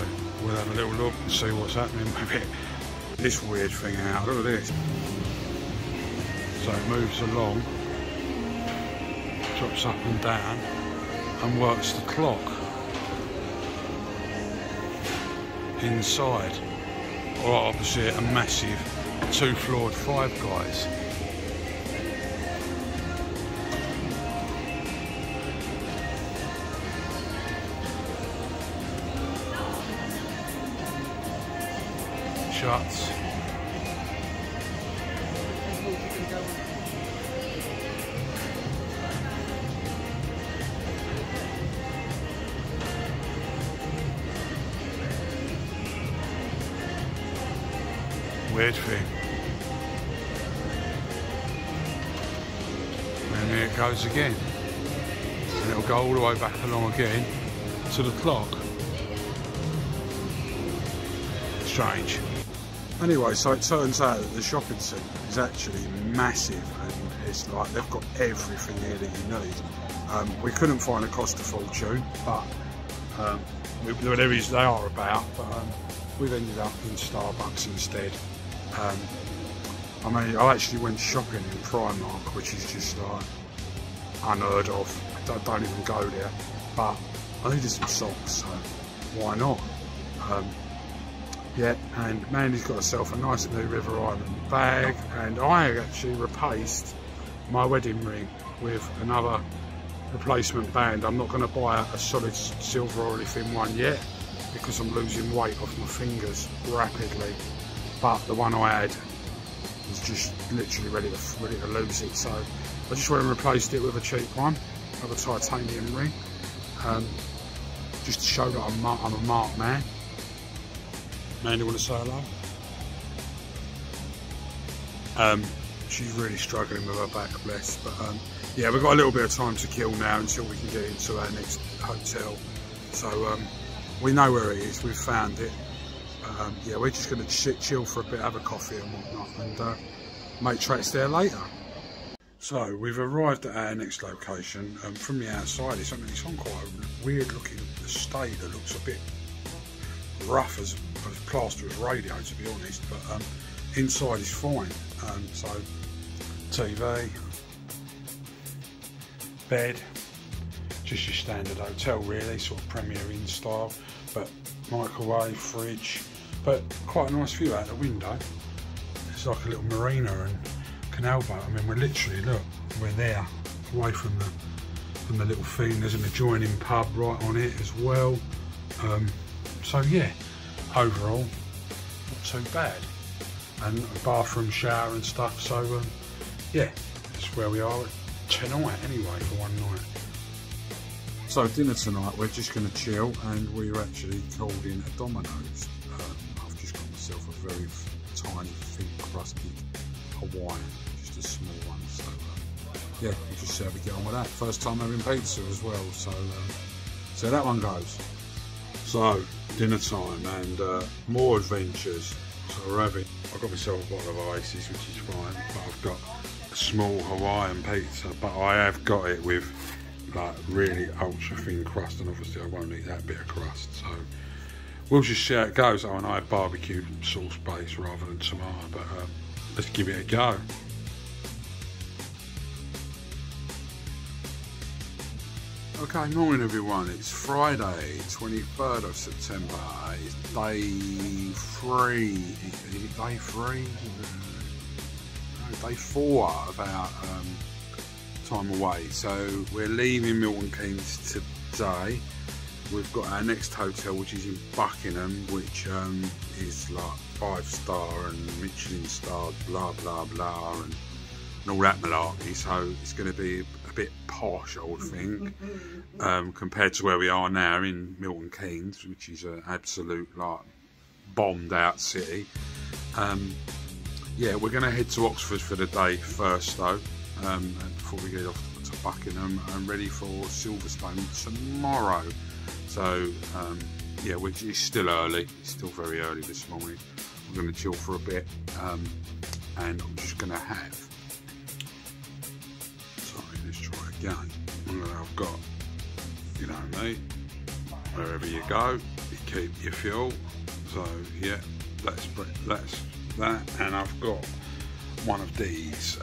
we'll have a little look and see what's happening with it. This weird thing out, look at this. So it moves along, drops up and down and works the clock inside, or opposite a massive 2-floored Five Guys. Shuts. Weird thing. And there it goes again. And it'll go all the way back along again to the clock. Strange. Anyway, so it turns out that the shopping centre is actually massive, and it's like they've got everything here that you need. We couldn't find a cost a fortune, but whatever they are about, but we've ended up in Starbucks instead. I mean, I actually went shopping in Primark, which is just like unheard of. I don't even go there, but I needed some socks, so why not? Yeah, and Mandy's got herself a nice new River Island bag, and I actually replaced my wedding ring with another replacement band. I'm not going to buy a solid silver or anything one yet, because I'm losing weight off my fingers rapidly. But the one I had was just literally ready to lose it, so I just went and replaced it with a cheap one, of a titanium ring, just to show that I'm a marked man. Mandy, want to say hello? She's really struggling with her back, bless. But yeah, we've got a little bit of time to kill now until we can get into our next hotel. So we know where it is, we've found it. Yeah, we're just going to chill for a bit, have a coffee and whatnot, and make tracks there later. So we've arrived at our next location. From the outside, it's on quite a weird looking estate that looks a bit rough as plaster as radio, to be honest, but inside is fine. So TV, bed, just your standard hotel really, sort of Premier Inn style, but microwave, fridge, but quite a nice view out the window. It's like a little marina and canal boat. I mean, we're literally, look, we're there, away from the little thing. There's an adjoining pub right on it as well. So yeah, overall, not too bad. And a bathroom, shower and stuff, so yeah, that's where we are tonight anyway, for one night. So dinner tonight, we're just going to chill, and we're actually called in a Domino's. I've just got myself a very tiny, thin crusted Hawaiian, just a small one, so yeah, we'll just see how we get on with that. First time having pizza as well, so that one goes. So, dinner time and more adventures. So I've got myself a bottle of ices, which is fine, but I've got a small Hawaiian pizza, but I have got it with like really ultra thin crust, and obviously I won't eat that bit of crust, so we'll just see how it goes. Oh, and I have barbecue sauce base rather than tomato, but let's give it a go. Okay, morning everyone, it's Friday, 23rd of September, it's day 3, is it day 3? No, day 4 of our time away. So we're leaving Milton Keynes today. We've got our next hotel, which is in Buckingham, which is like 5-star and Michelin starred, blah blah blah, and all that malarkey. So it's going to be a bit posh, I would think, compared to where we are now in Milton Keynes, which is an absolute like bombed out city. Yeah, we're going to head to Oxford for the day first though, and before we get off to Buckingham and ready for Silverstone tomorrow. So yeah, which is still early, it's still very early this morning. We're going to chill for a bit, and I'm just going to have, sorry, let's try again. I've got, you know me, wherever you go, you keep your fuel. So yeah, that's that, and I've got one of these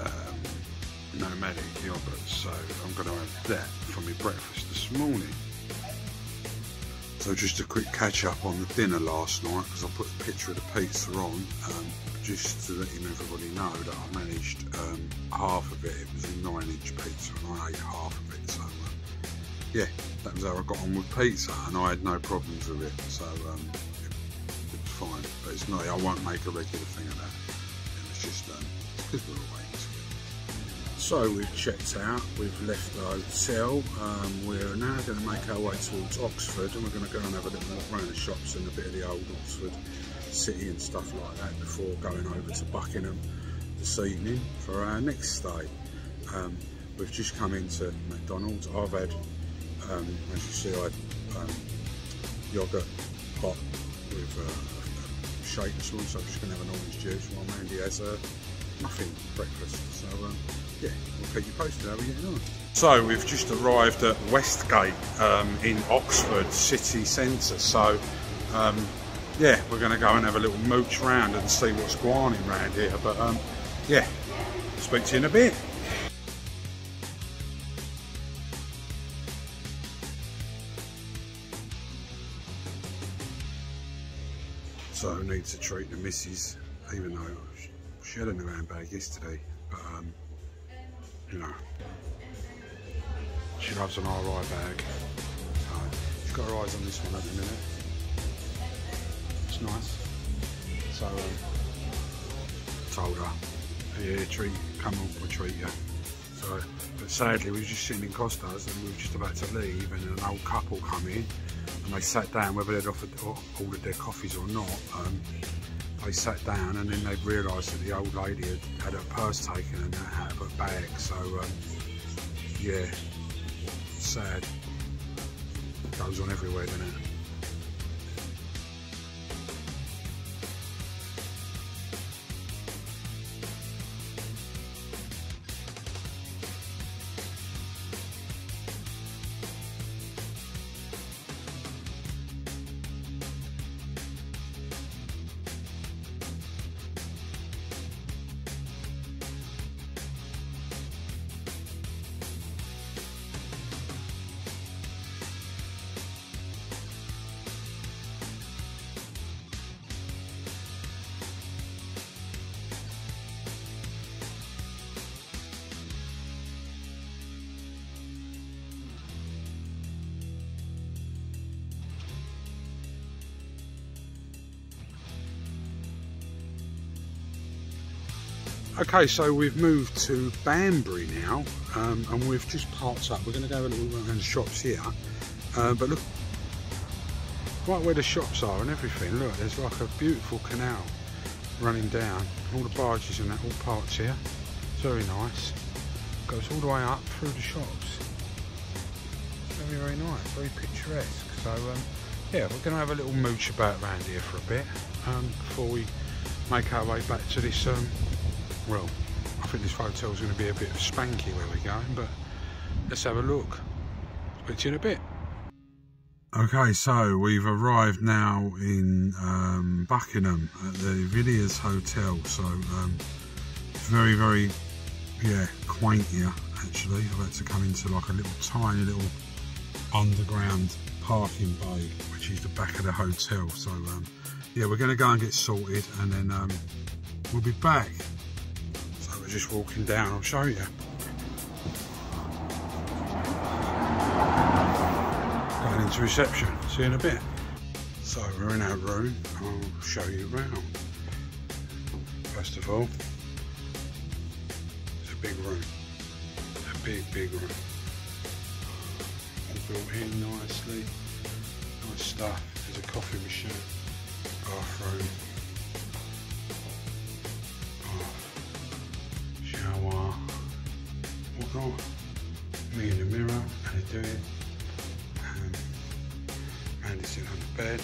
nomadic yogurts, so I'm going to have that for my breakfast this morning. So just a quick catch up on the dinner last night, because I put a picture of the pizza on, just to let everybody know that I managed half of it. It was a 9-inch pizza and I ate half of it, so yeah, that was how I got on with pizza, and I had no problems with it, so it was fine. But it's not, I won't make a regular thing of that. It was just because we're away. So we've checked out, we've left the hotel, we're now going to make our way towards Oxford, and we're going to go and have a little walk around the shops and a bit of the old Oxford city and stuff like that before going over to Buckingham this evening for our next stay. We've just come into McDonald's. I've had, as you see, I had yoghurt hot with a shake and so on, so I'm just going to have an orange juice while Mandy has nothing breakfast. So yeah, we'll keep you posted how we get on. So we've just arrived at Westgate in Oxford city centre. So yeah, we're going to go and have a little mooch round and see what's going on around here. But yeah, speak to you in a bit. So I need to treat the missus, even though she had a new handbag yesterday, but you know, she loves an RI bag, so she's got her eyes on this one at the minute. It's nice. So told her, yeah, come on, we'll treat you. So, but sadly we were just sitting in Costa's and we were just about to leave, and an old couple come in and they sat down, whether they'd ordered their coffees or not. They sat down and then they realised that the old lady had her purse taken and that out of her bag. So yeah, sad. Goes on everywhere, doesn't it? Okay, so we've moved to Banbury now, and we've just parked up. We're going to go a little around the shops here, but look, right where the shops are and everything, look, there's like a beautiful canal running down, all the barges and that all parked here. It's very nice. Goes all the way up through the shops. Very, very nice, very picturesque. So yeah, we're going to have a little mooch about around here for a bit before we make our way back to this well, I think this hotel's going to be a bit spanky where we're going, but let's have a look. Speak to you in a bit. Okay, so we've arrived now in Buckingham at the Villiers Hotel. So it's very, very, yeah, quaint here actually. I've had to come into like a little tiny little underground parking bay, which is the back of the hotel. So yeah, we're going to go and get sorted, and then we'll be back. So we're just walking down, I'll show you. Going into reception, see you in a bit. So we're in our room, I'll show you around. First of all, it's a big room, a big room. All built in nicely, nice stuff. There's a coffee machine, bathroom, shower, whatnot. Me in the mirror, how you doing? Mandy's sitting on the bed.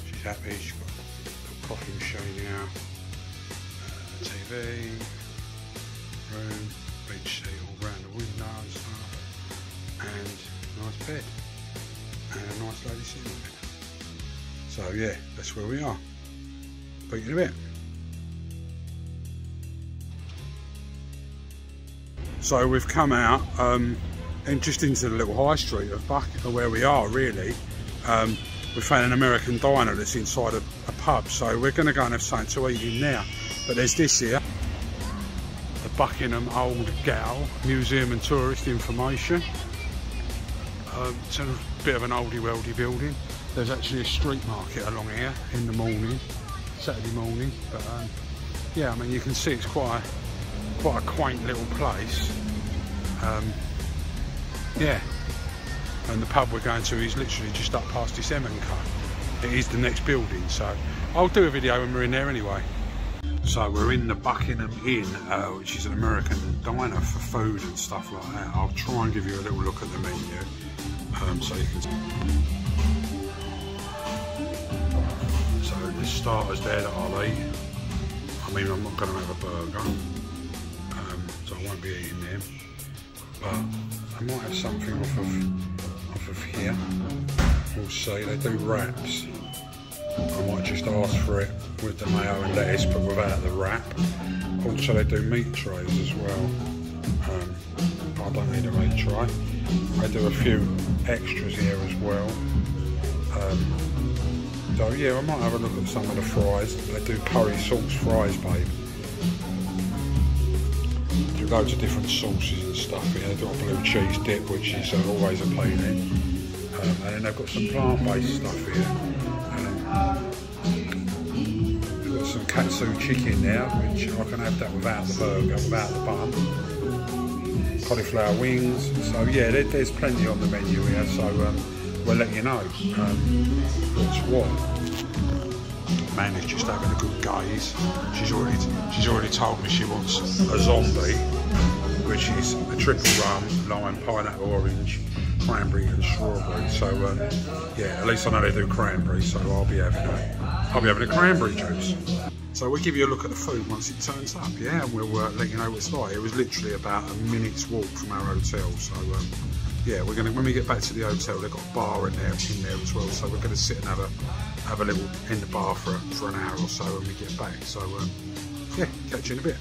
She's happy. She's got a little coffee machine now. TV, room, beach seat all round the window and stuff, and a nice bed, and a nice lady sitting on it. So yeah, that's where we are. Speak in a bit. So we've come out and just into the little high street of where we are really. We found an American diner that's inside a pub, so we're going to go and have something to eat in there. But there's this here, the Buckingham Old Gal Museum and Tourist Information. It's a bit of an oldie-weldy building. There's actually a street market along here in the morning, Saturday morning. But yeah, I mean, you can see it's quite a quaint little place. Yeah. And the pub we're going to is literally just up past this M&Co. It is the next building, so I'll do a video when we're in there anyway. So we're in the Buckingham Inn, which is an American diner for food and stuff like that. I'll try and give you a little look at the menu, so you can see. So the starters there that I'll eat. I mean, I'm not going to have a burger, so I won't be eating them. But I might have something off of here. We'll see. They do wraps. I might just ask for it with the mayo and lettuce, but without the wrap. Also, they do meat trays as well. I don't need a meat tray. They do a few extras here as well. So yeah, I might have a look at some of the fries. They do curry sauce fries, babe. They do loads of different sauces and stuff here. They've got a blue cheese dip, which is always appealing. And then they've got some plant-based stuff here. They've got some katsu chicken now, which I can have that without the burger, without the bun. Cauliflower wings. So yeah, there's plenty on the menu here. So we'll let you know what's what. Mandy's just having a good gaze. She's already told me she wants a zombie, which is a triple rum, lime, pineapple, orange, cranberry and strawberry. So yeah, at least I know they do cranberry, so I'll be having a cranberry juice. So we'll give you a look at the food once it turns up, yeah, and we'll let you know what it's like. It was literally about a minute's walk from our hotel, so yeah, we're gonna, when we get back to the hotel, they've got a bar in there as well, so we're gonna sit and have a little in the bar for an hour or so when we get back. So yeah, catch you in a bit.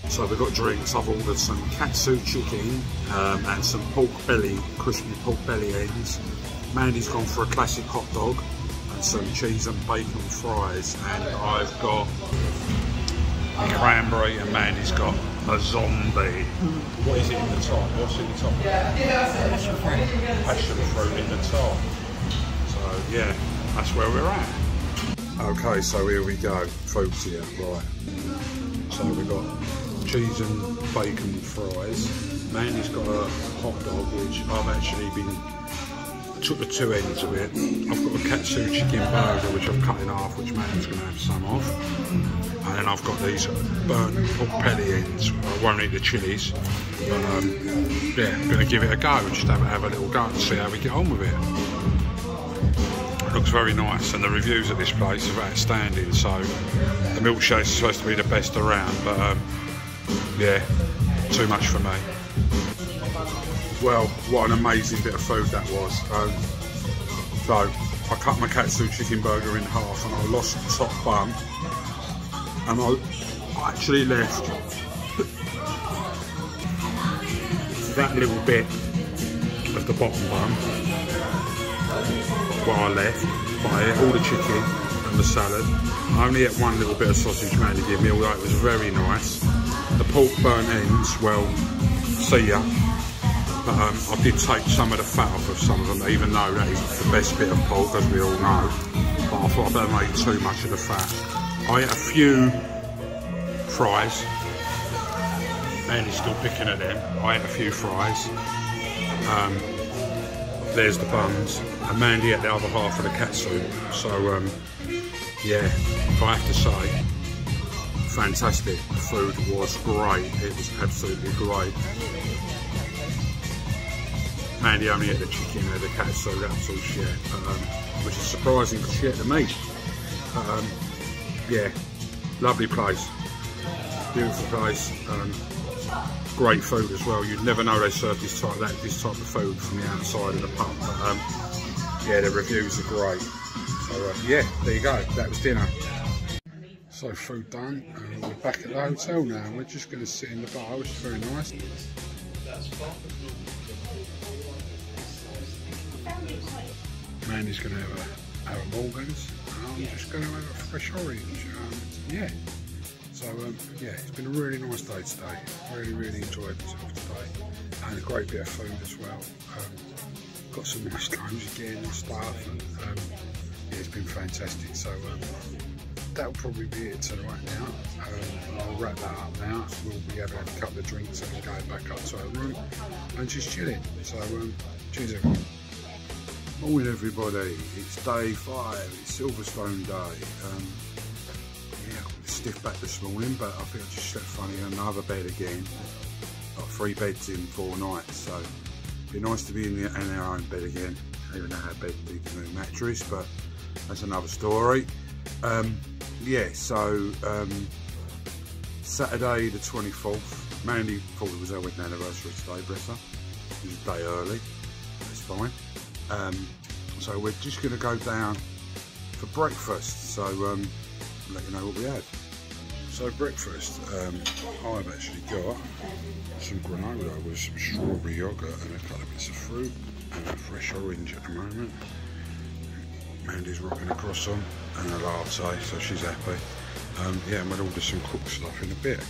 So we've got drinks. I've ordered some katsu chicken and some pork belly, crispy pork belly ends. Mandy's gone for a classic hot dog and some cheese and bacon fries. And I've got a cranberry and Mandy's got a zombie. What is it in the top? What's in the top? Passion fruit in the top. So yeah, that's where we're at. Okay, so here we go. Food's here, right. So we've got cheese and bacon fries. Mandy's got a hot dog, which I've actually took the two ends of it. I've got a katsu chicken burger, which I've cut in half, which Mandy's going to have some of. And then I've got these burnt pork belly ends. I won't eat the chilies, but yeah, I'm going to give it a go. Just have a little go and see how we get on with it. It looks very nice, and the reviews at this place are outstanding. So the milkshake's supposed to be the best around, but yeah, too much for me. Well, what an amazing bit of food that was. So I cut my katsu chicken burger in half, and I lost the top bun, and I actually left that little bit of the bottom bun. What I left, but I ate all the chicken and the salad. I only ate one little bit of sausage Mandy gave me, although it was very nice. The pork burnt ends, well, see ya. But I did take some of the fat off of some of them, even though that is the best bit of pork, as we all know. But I thought I better make too much of the fat. I ate a few fries. Mandy's still picking at them. I ate a few fries. There's the buns, and Mandy ate the other half of the katsu. So yeah, if I have to say, fantastic. The food was great. It was absolutely great. Mandy only ate the chicken and the katsu, that's all she ate, which is surprising because she ate the meat. Yeah, lovely place, beautiful place. Great food as well. You'd never know they serve this type of food from the outside of the pub. But yeah, the reviews are great. So yeah, there you go. That was dinner. So food done. We're back at the hotel now. And we're just going to sit in the bar, which is very nice. Mandy's going to have a Morgan's. I'm just going to have a fresh orange. Yeah. So yeah, it's been a really nice day today. Really enjoyed myself today, and a great bit of food as well. Got some nice lunch again and stuff, and yeah, it's been fantastic. So that'll probably be it tonight now. I'll wrap that up now. We'll be having a couple of drinks and going back up to our room and just chilling. So cheers everyone. Morning everybody. It's day 5. It's Silverstone day. Stiff back this morning, but I think I just slept funny in another bed again. Got 3 beds in 4 nights, so it'd be nice to be in our own bed again, even though our bed needs a new mattress, but that's another story. Yeah, so Saturday the 24th, Mandy thought it was her wedding anniversary today, bless her. It was a day early, that's fine. So we're just going to go down for breakfast, so let you know what we had. So breakfast, I've actually got some granola with some strawberry yoghurt and a couple of bits of fruit and a fresh orange at the moment. Mandy's rocking a croissant and a latte, so she's happy. Yeah, and we'll order some cooked stuff in a bit.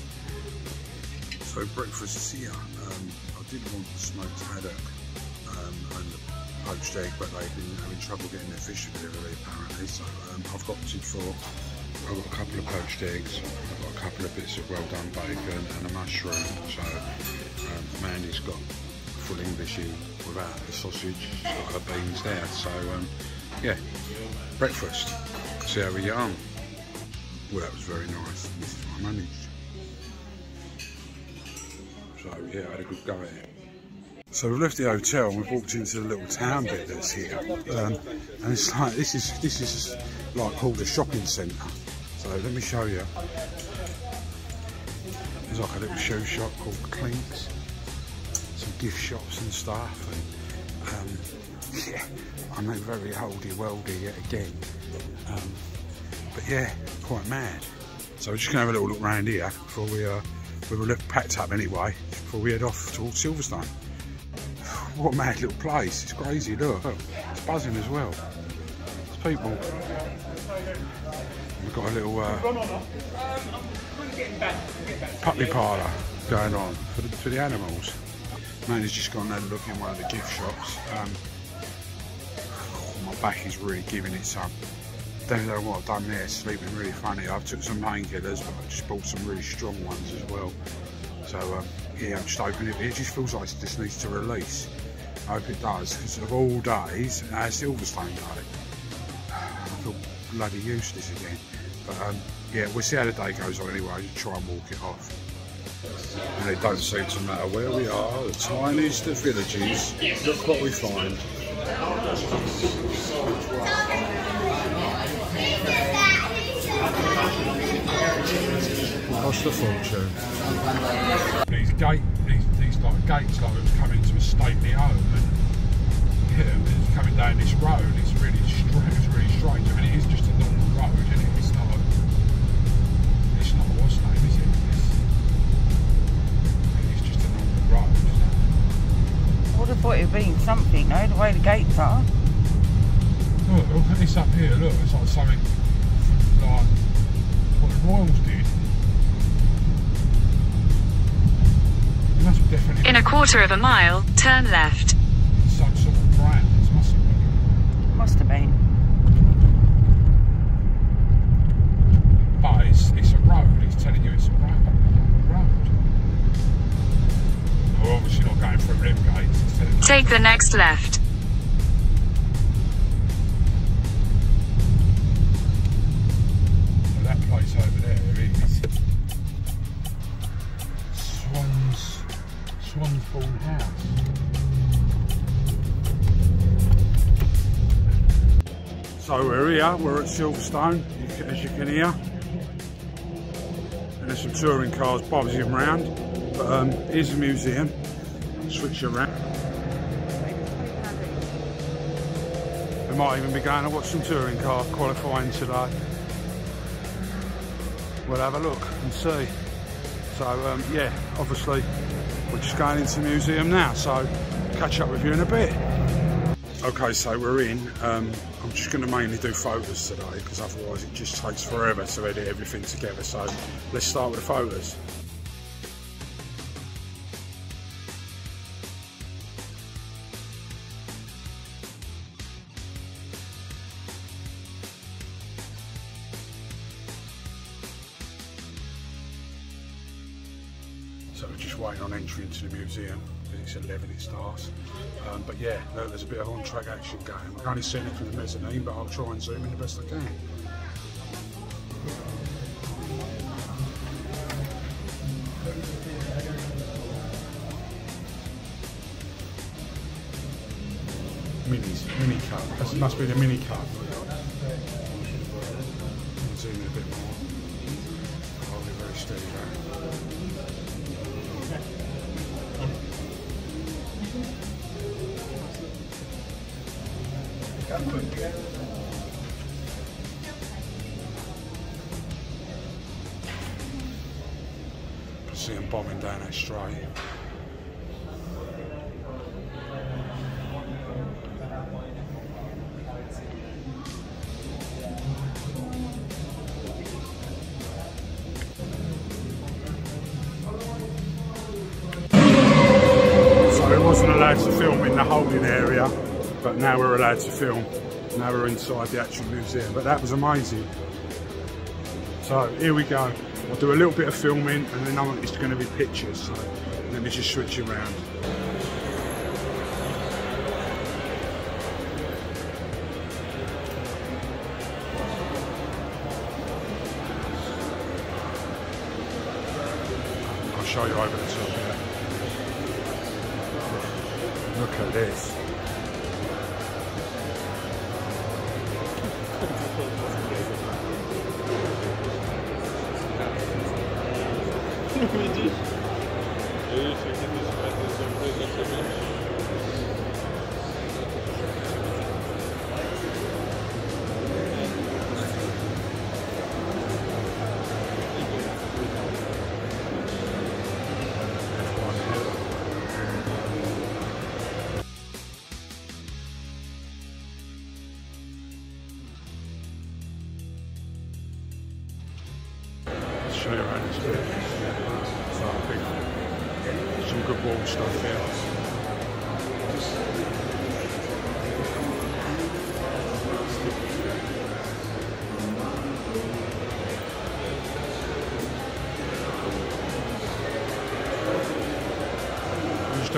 So breakfast is here. I did want the smoked haddock and the poached egg, but they've been having trouble getting their fish delivery apparently, so I've opted for, I've got a couple of poached eggs, I've got a couple of bits of well done bacon and a mushroom. So Mandy's got full English in without the sausage, she's got her beans there. So yeah, breakfast, see how we get on. Well, that was very nice, this is what I managed. So yeah, I had a good go at it. So we've left the hotel and we've walked into the little town bit that's here, and it's like this is like called a shopping centre. So let me show you. There's like a little shoe shop called Clinks, some gift shops and stuff, and yeah, I know very oldie-weldy yet again, but yeah, quite mad. So we're just gonna have a little look around here before we were packed up anyway before we head off towards Silverstone. What a mad little place, it's crazy, look. It's buzzing as well. There's people. We've got a little puppy parlour going on for the animals. Mandy's just gone and had a look in one of the gift shops. My back is really giving it some. Don't know what I've done there, sleeping really funny. I've took some painkillers, but I just bought some really strong ones as well. So yeah, I'm just hoping it just feels like it just needs to release. I hope it does, because of all days, Silverstone day. I feel bloody useless again. But yeah, we'll see how the day goes on anyway, just try and walk it off. And it don't seem to matter where we are, the tiniest of villages, look what we find. Cost a fortune. These like gates, like it was coming to a stately home, and yeah, it's coming down this road. It's really strange. I mean, it is just a normal road, isn't it? It's not what's name, is it? It's just a normal road, isn't it? I would have thought it would have been something, though, the way the gates are. Look, it's up here, look, it's like something like what the Royals did. It must be definitely... In a quarter of a mile, turn left. Some sort of brand, it must have been. Must have been. But it's a road, it's telling you it's a road. We're obviously not going through rim gates, it's telling you... Take the next left. So that place over there is Swansbourne House. So we're here, we're at Silverstone, as you can hear. And there's some touring cars bobbing around. But here's the museum. Switch around. We might even be going to watch some touring car qualifying today. We'll have a look and see. So yeah, obviously we're just going into the museum now, so catch up with you in a bit. Okay, so we're in. I'm just going to mainly do photos today, because otherwise it just takes forever to edit everything together. So let's start with the photos. So we're just waiting on entry into the museum, because it's 11 it starts. But yeah, there's a bit of on-track action going. I've only seen it from the mezzanine, but I'll try and zoom in the best I can. Mini cup. That must be the mini cup. Zoom in a bit more. I'll be very steady there. See them bombing down that straight. So we wasn't allowed to film in the holding area, but now we're allowed to film. Now we're inside the actual museum, but that was amazing. So here we go. I'll do a little bit of filming, and then it's going to be pictures. So let me just switch around. I'll show you over the top here. Look at this. Show you around this bit. Some good wall stuff here.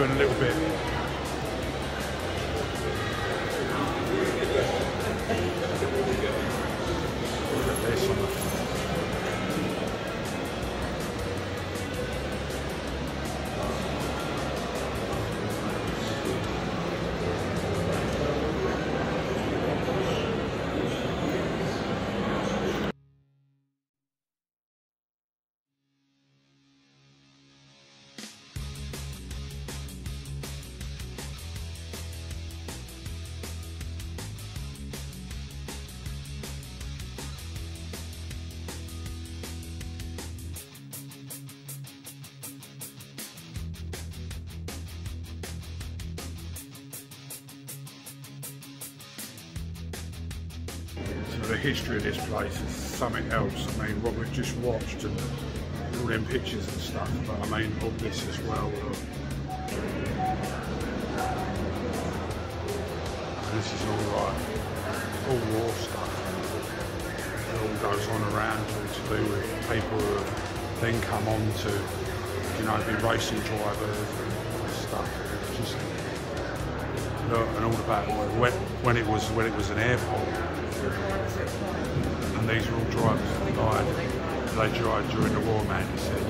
doing a little bit. Look at this on the the history of this place is something else. I mean, what we've just watched and all them pictures and stuff, but I mean, all this as well. This is all like, all war stuff. It all goes on around to do with people who have then come on to, you know, be racing drivers and stuff. It's just, look, and all about when it was an airport. And these are all drivers that died. They died during the war, man, he said.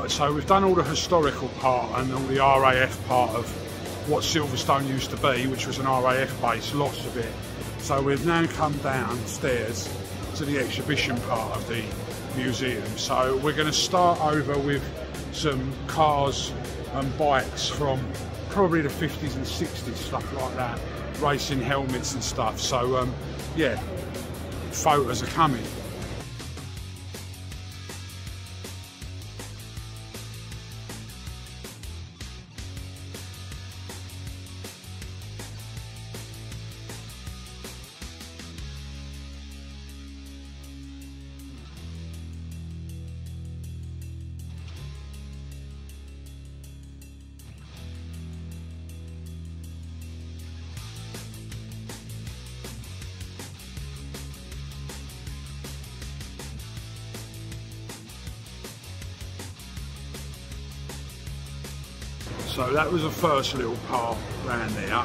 So we've done all the historical part and all the RAF part of what Silverstone used to be, which was an RAF base, lots of it. So we've now come downstairs to the exhibition part of the museum. So we're going to start over with some cars and bikes from probably the 50s and 60s, stuff like that, racing helmets and stuff. So yeah, photos are coming. So that was the first little part round there.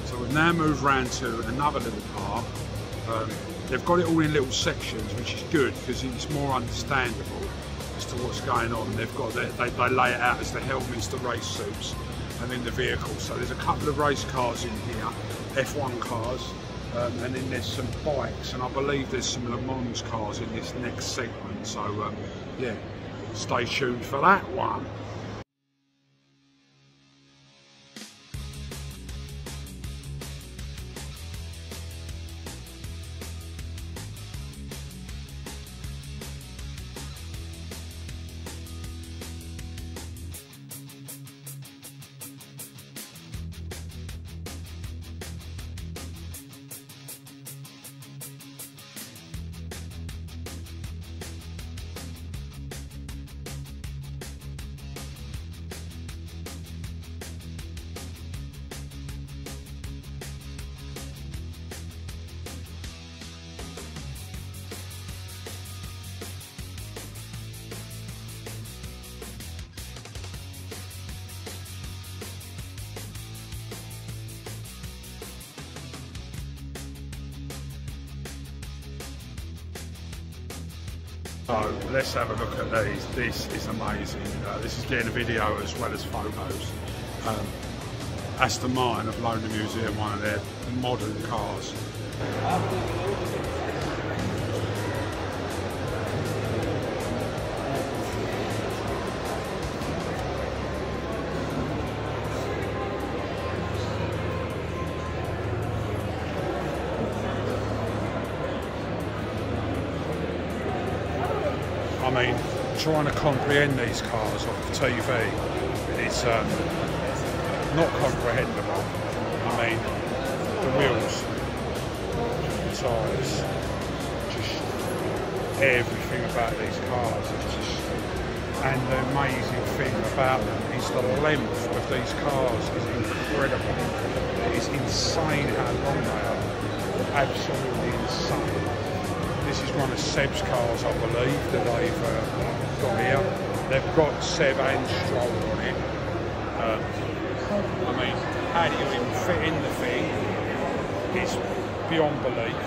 So we've now moved round to another little part. They've got it all in little sections, which is good because it's more understandable as to what's going on. They've got they lay it out as the helmets, the race suits, and then the vehicles. So there's a couple of race cars in here, F1 cars, and then there's some bikes, and I believe there's some Le Mans cars in this next segment. So yeah, stay tuned for that one. So let's have a look at these. This is amazing. This is getting a video as well as photos. Aston Martin have loaned the museum one of their modern cars. I mean, trying to comprehend these cars off the TV, it's not comprehensible. I mean, the wheels, the tyres, just everything about these cars is just, and the amazing thing about them is the length of these cars is incredible. It is insane how long they are, absolutely insane. This is one of Seb's cars, I believe, that they've got here. They've got Seb and Stroll on it. I mean, how do you even fit in the thing? It's beyond belief.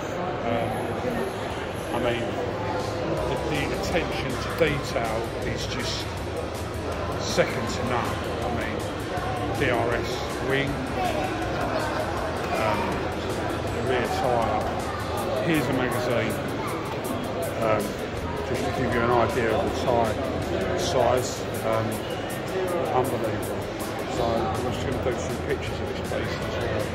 I mean, the attention to detail is just second to none. I mean, DRS wing, the rear tyre. Here's a magazine. Just to give you an idea of the tyre size, unbelievable. So I'm just going to do some pictures of this place as well.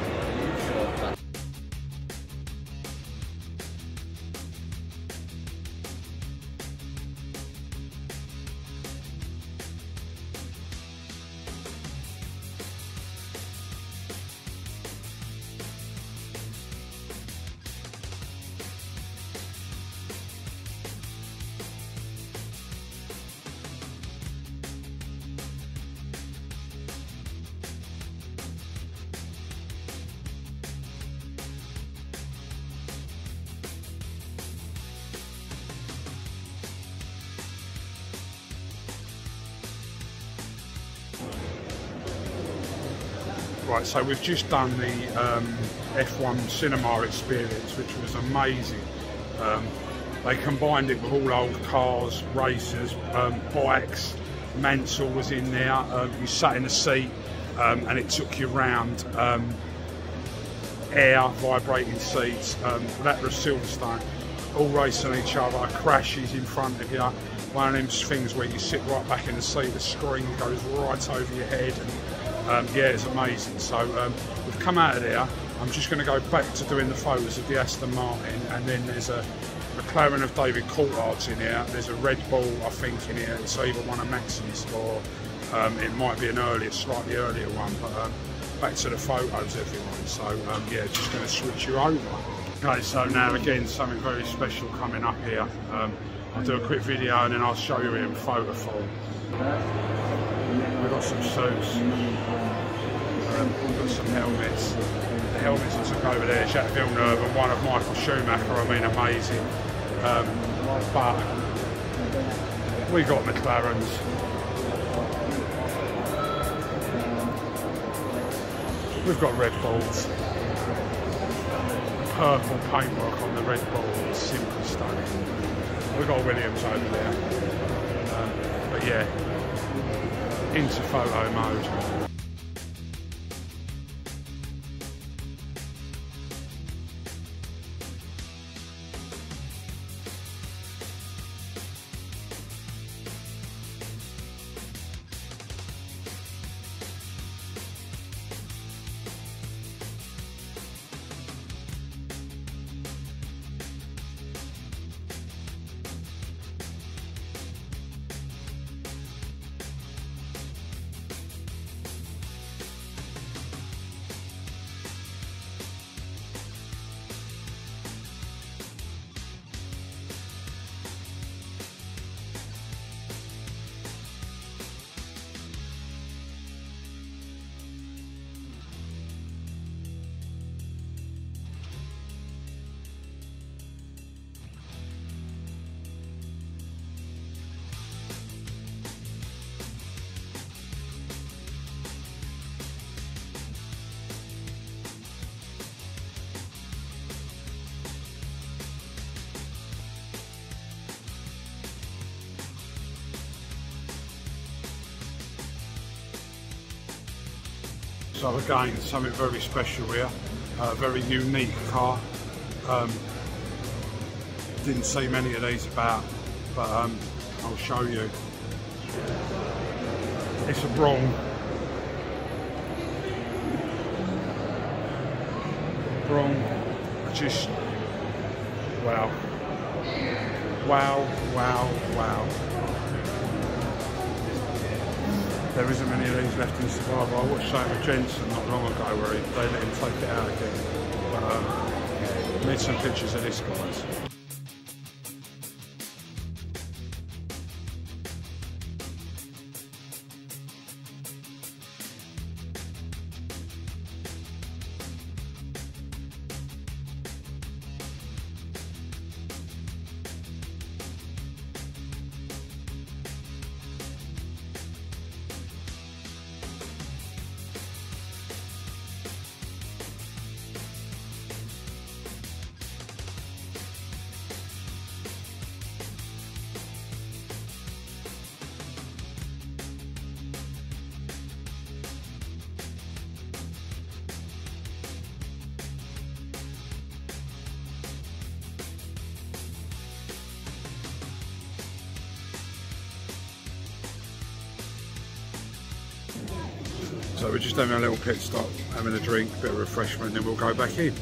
Right, so we've just done the F1 cinema experience, which was amazing. They combined it with all old cars, racers, bikes, Mansell was in there. You sat in the seat and it took you round. Air, vibrating seats. That was Silverstone. All racing each other, crashes in front of you. One of them things where you sit right back in the seat, the screen goes right over your head, and yeah, it's amazing. So we've come out of there. I'm just going to go back to doing the photos of the Aston Martin, and then there's a McLaren of David Coulthard's in here. There's a Red Bull, I think, in here. It's either one of Max's or it might be an earlier, slightly earlier one. But back to the photos, everyone. So yeah, just going to switch you over. Okay, so now again, something very special coming up here. I'll do a quick video and then I'll show you in photo form. We've got some suits, we've got some helmets. The helmets I took over there, Jacques Villeneuve and one of Michael Schumacher, I mean amazing. But we got McLarens. We've got Red Bulls. Purple paintwork on the Red Bull is simply stunning. We've got Williams over there. But yeah, into photo mode. So again, something very special here, a very unique car. Didn't see many of these about, but I'll show you. It's a Brougham. Just wow. Wow, wow, wow. There isn't many of these left in survival. I watched something with Jensen not long ago where they let him take it out again. But I need some pictures of this, guys. So we're just having a little pit stop, having a drink, a bit of refreshment, and then we'll go back in.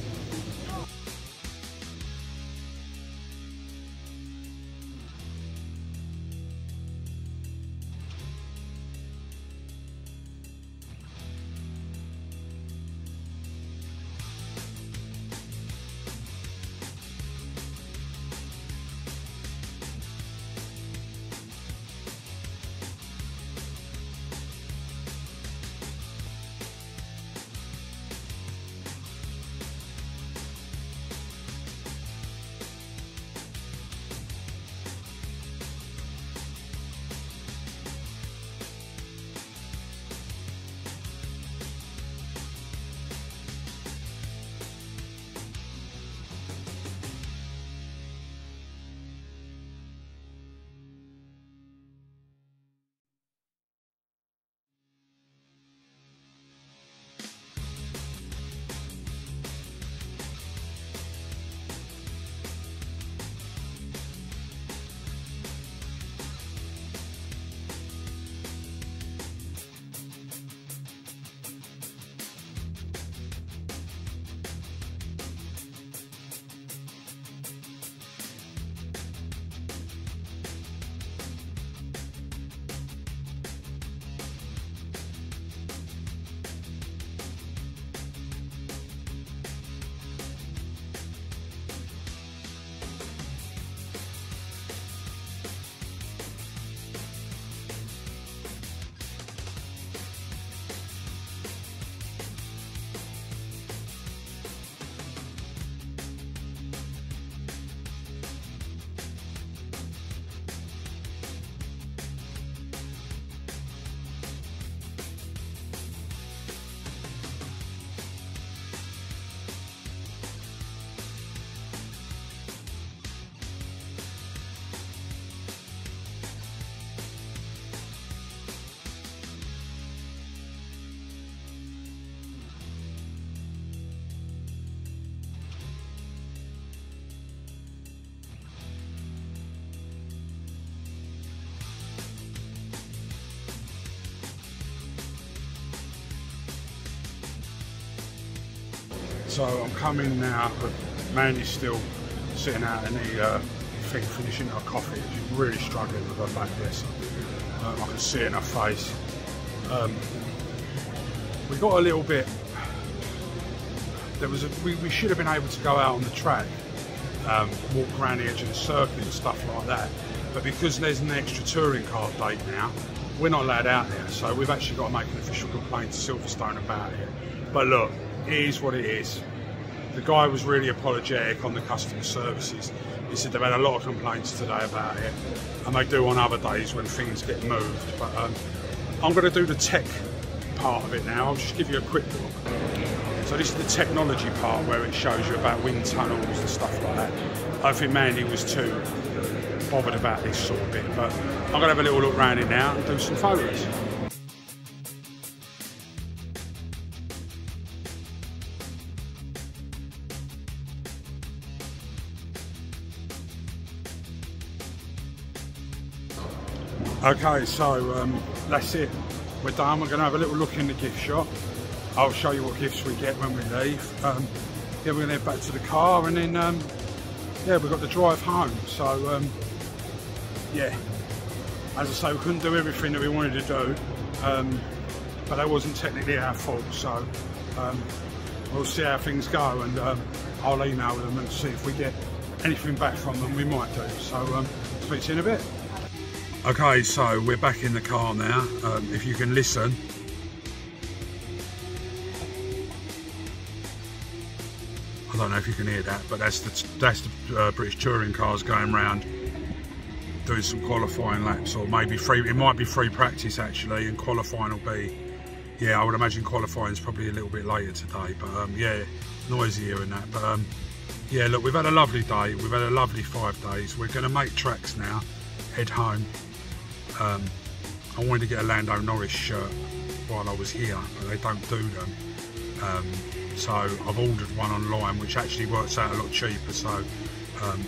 So I'm coming now, but Mandy's still sitting out in the thing, finishing her coffee. She's really struggling with her back, bless her. I can see it in her face. We got a little bit. We should have been able to go out on the track, walk around the edge of the circuit and stuff like that. But because there's an extra touring car date now, we're not allowed out there. So we've actually got to make an official complaint to Silverstone about it. But look, it is what it is. The guy was really apologetic on the customer services. He said they've had a lot of complaints today about it, and they do on other days when things get moved. But I'm going to do the tech part of it now. I'll just give you a quick look. So this is the technology part where it shows you about wind tunnels and stuff like that. I don't think Mandy was too bothered about this sort of bit, but I'm going to have a little look around it now and do some photos. Okay, so that's it. We're done. We're going to have a little look in the gift shop. I'll show you what gifts we get when we leave. Yeah, we're going to head back to the car, and then yeah, we've got the drive home. So yeah, as I say, we couldn't do everything that we wanted to do, but that wasn't technically our fault. So we'll see how things go, and I'll email them and see if we get anything back from them. We might do. So speak to you in a bit. Okay, so we're back in the car now. If you can listen. I don't know if you can hear that, but that's the British touring cars going round doing some qualifying laps, or maybe free. It might be free practice actually, and qualifying will be. Yeah, I would imagine qualifying is probably a little bit later today, but yeah, noisy here and that. But yeah, look, we've had a lovely day. We've had a lovely 5 days. We're going to make tracks now. Head home. I wanted to get a Lando Norris shirt while I was here, but they don't do them. So I've ordered one online, which actually works out a lot cheaper. So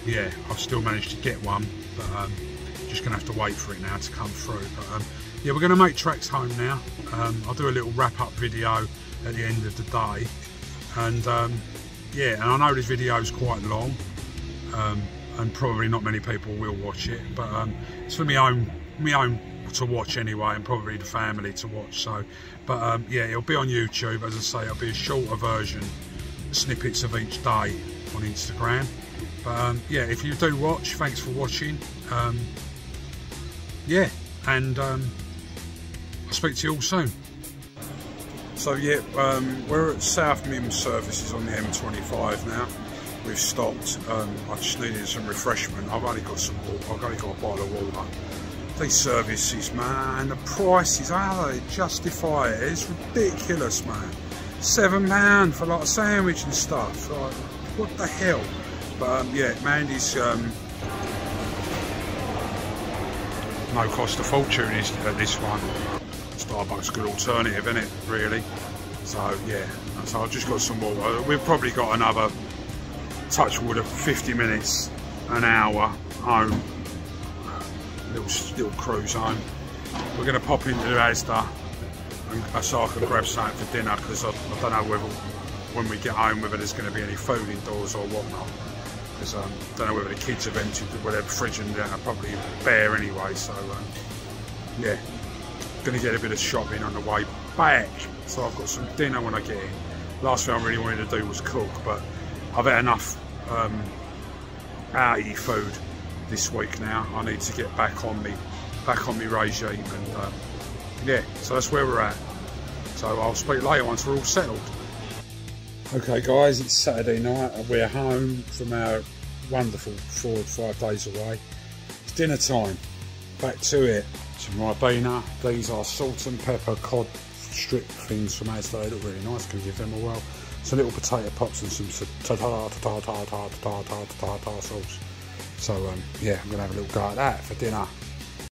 yeah, I've still managed to get one, but just gonna have to wait for it now to come through. But yeah, we're gonna make tracks home now. I'll do a little wrap-up video at the end of the day, and yeah, and I know this video is quite long, and probably not many people will watch it, but it's for my own to watch anyway, and probably the family to watch. So but yeah, it'll be on YouTube. As I say, it'll be a shorter version, snippets of each day on Instagram. But yeah, if you do watch, thanks for watching. Yeah, and I'll speak to you all soon. So yeah, we're at South Mim services on the M25 now. We've stopped. I just needed some refreshment. I've only got some water. I've only got a bottle of water. These services, man, the prices, how they justify it, it's ridiculous, man. £7 for like a sandwich and stuff, like, what the hell? But yeah, Mandy's no cost of fortune is this one. Starbucks, good alternative, isn't it, really? So yeah, so I've just got some water. We've probably got another, touch wood, of 50 minutes, an hour home. Little cruise home. We're going to pop into the Asda so I can grab something for dinner, because I don't know whether when we get home whether there's going to be any food indoors or whatnot, because I don't know whether the kids have emptied their fridge, and they're probably bare anyway. So yeah, going to get a bit of shopping on the way back, so I've got some dinner when I get in. Last thing I really wanted to do was cook, but I've had enough out-y food this week now. I need to get back on me regime, and yeah, so that's where we're at. So I'll speak later once we're all settled. Okay guys, it's Saturday night and we're home from our wonderful 4 or 5 days away. It's dinner time. Back to it. Some ribena. These are salt and pepper cod strip things from Asda. They look really nice, can give them a whirl. Some little potato pops and some tartar sauce. So yeah, I'm gonna have a little go at that for dinner.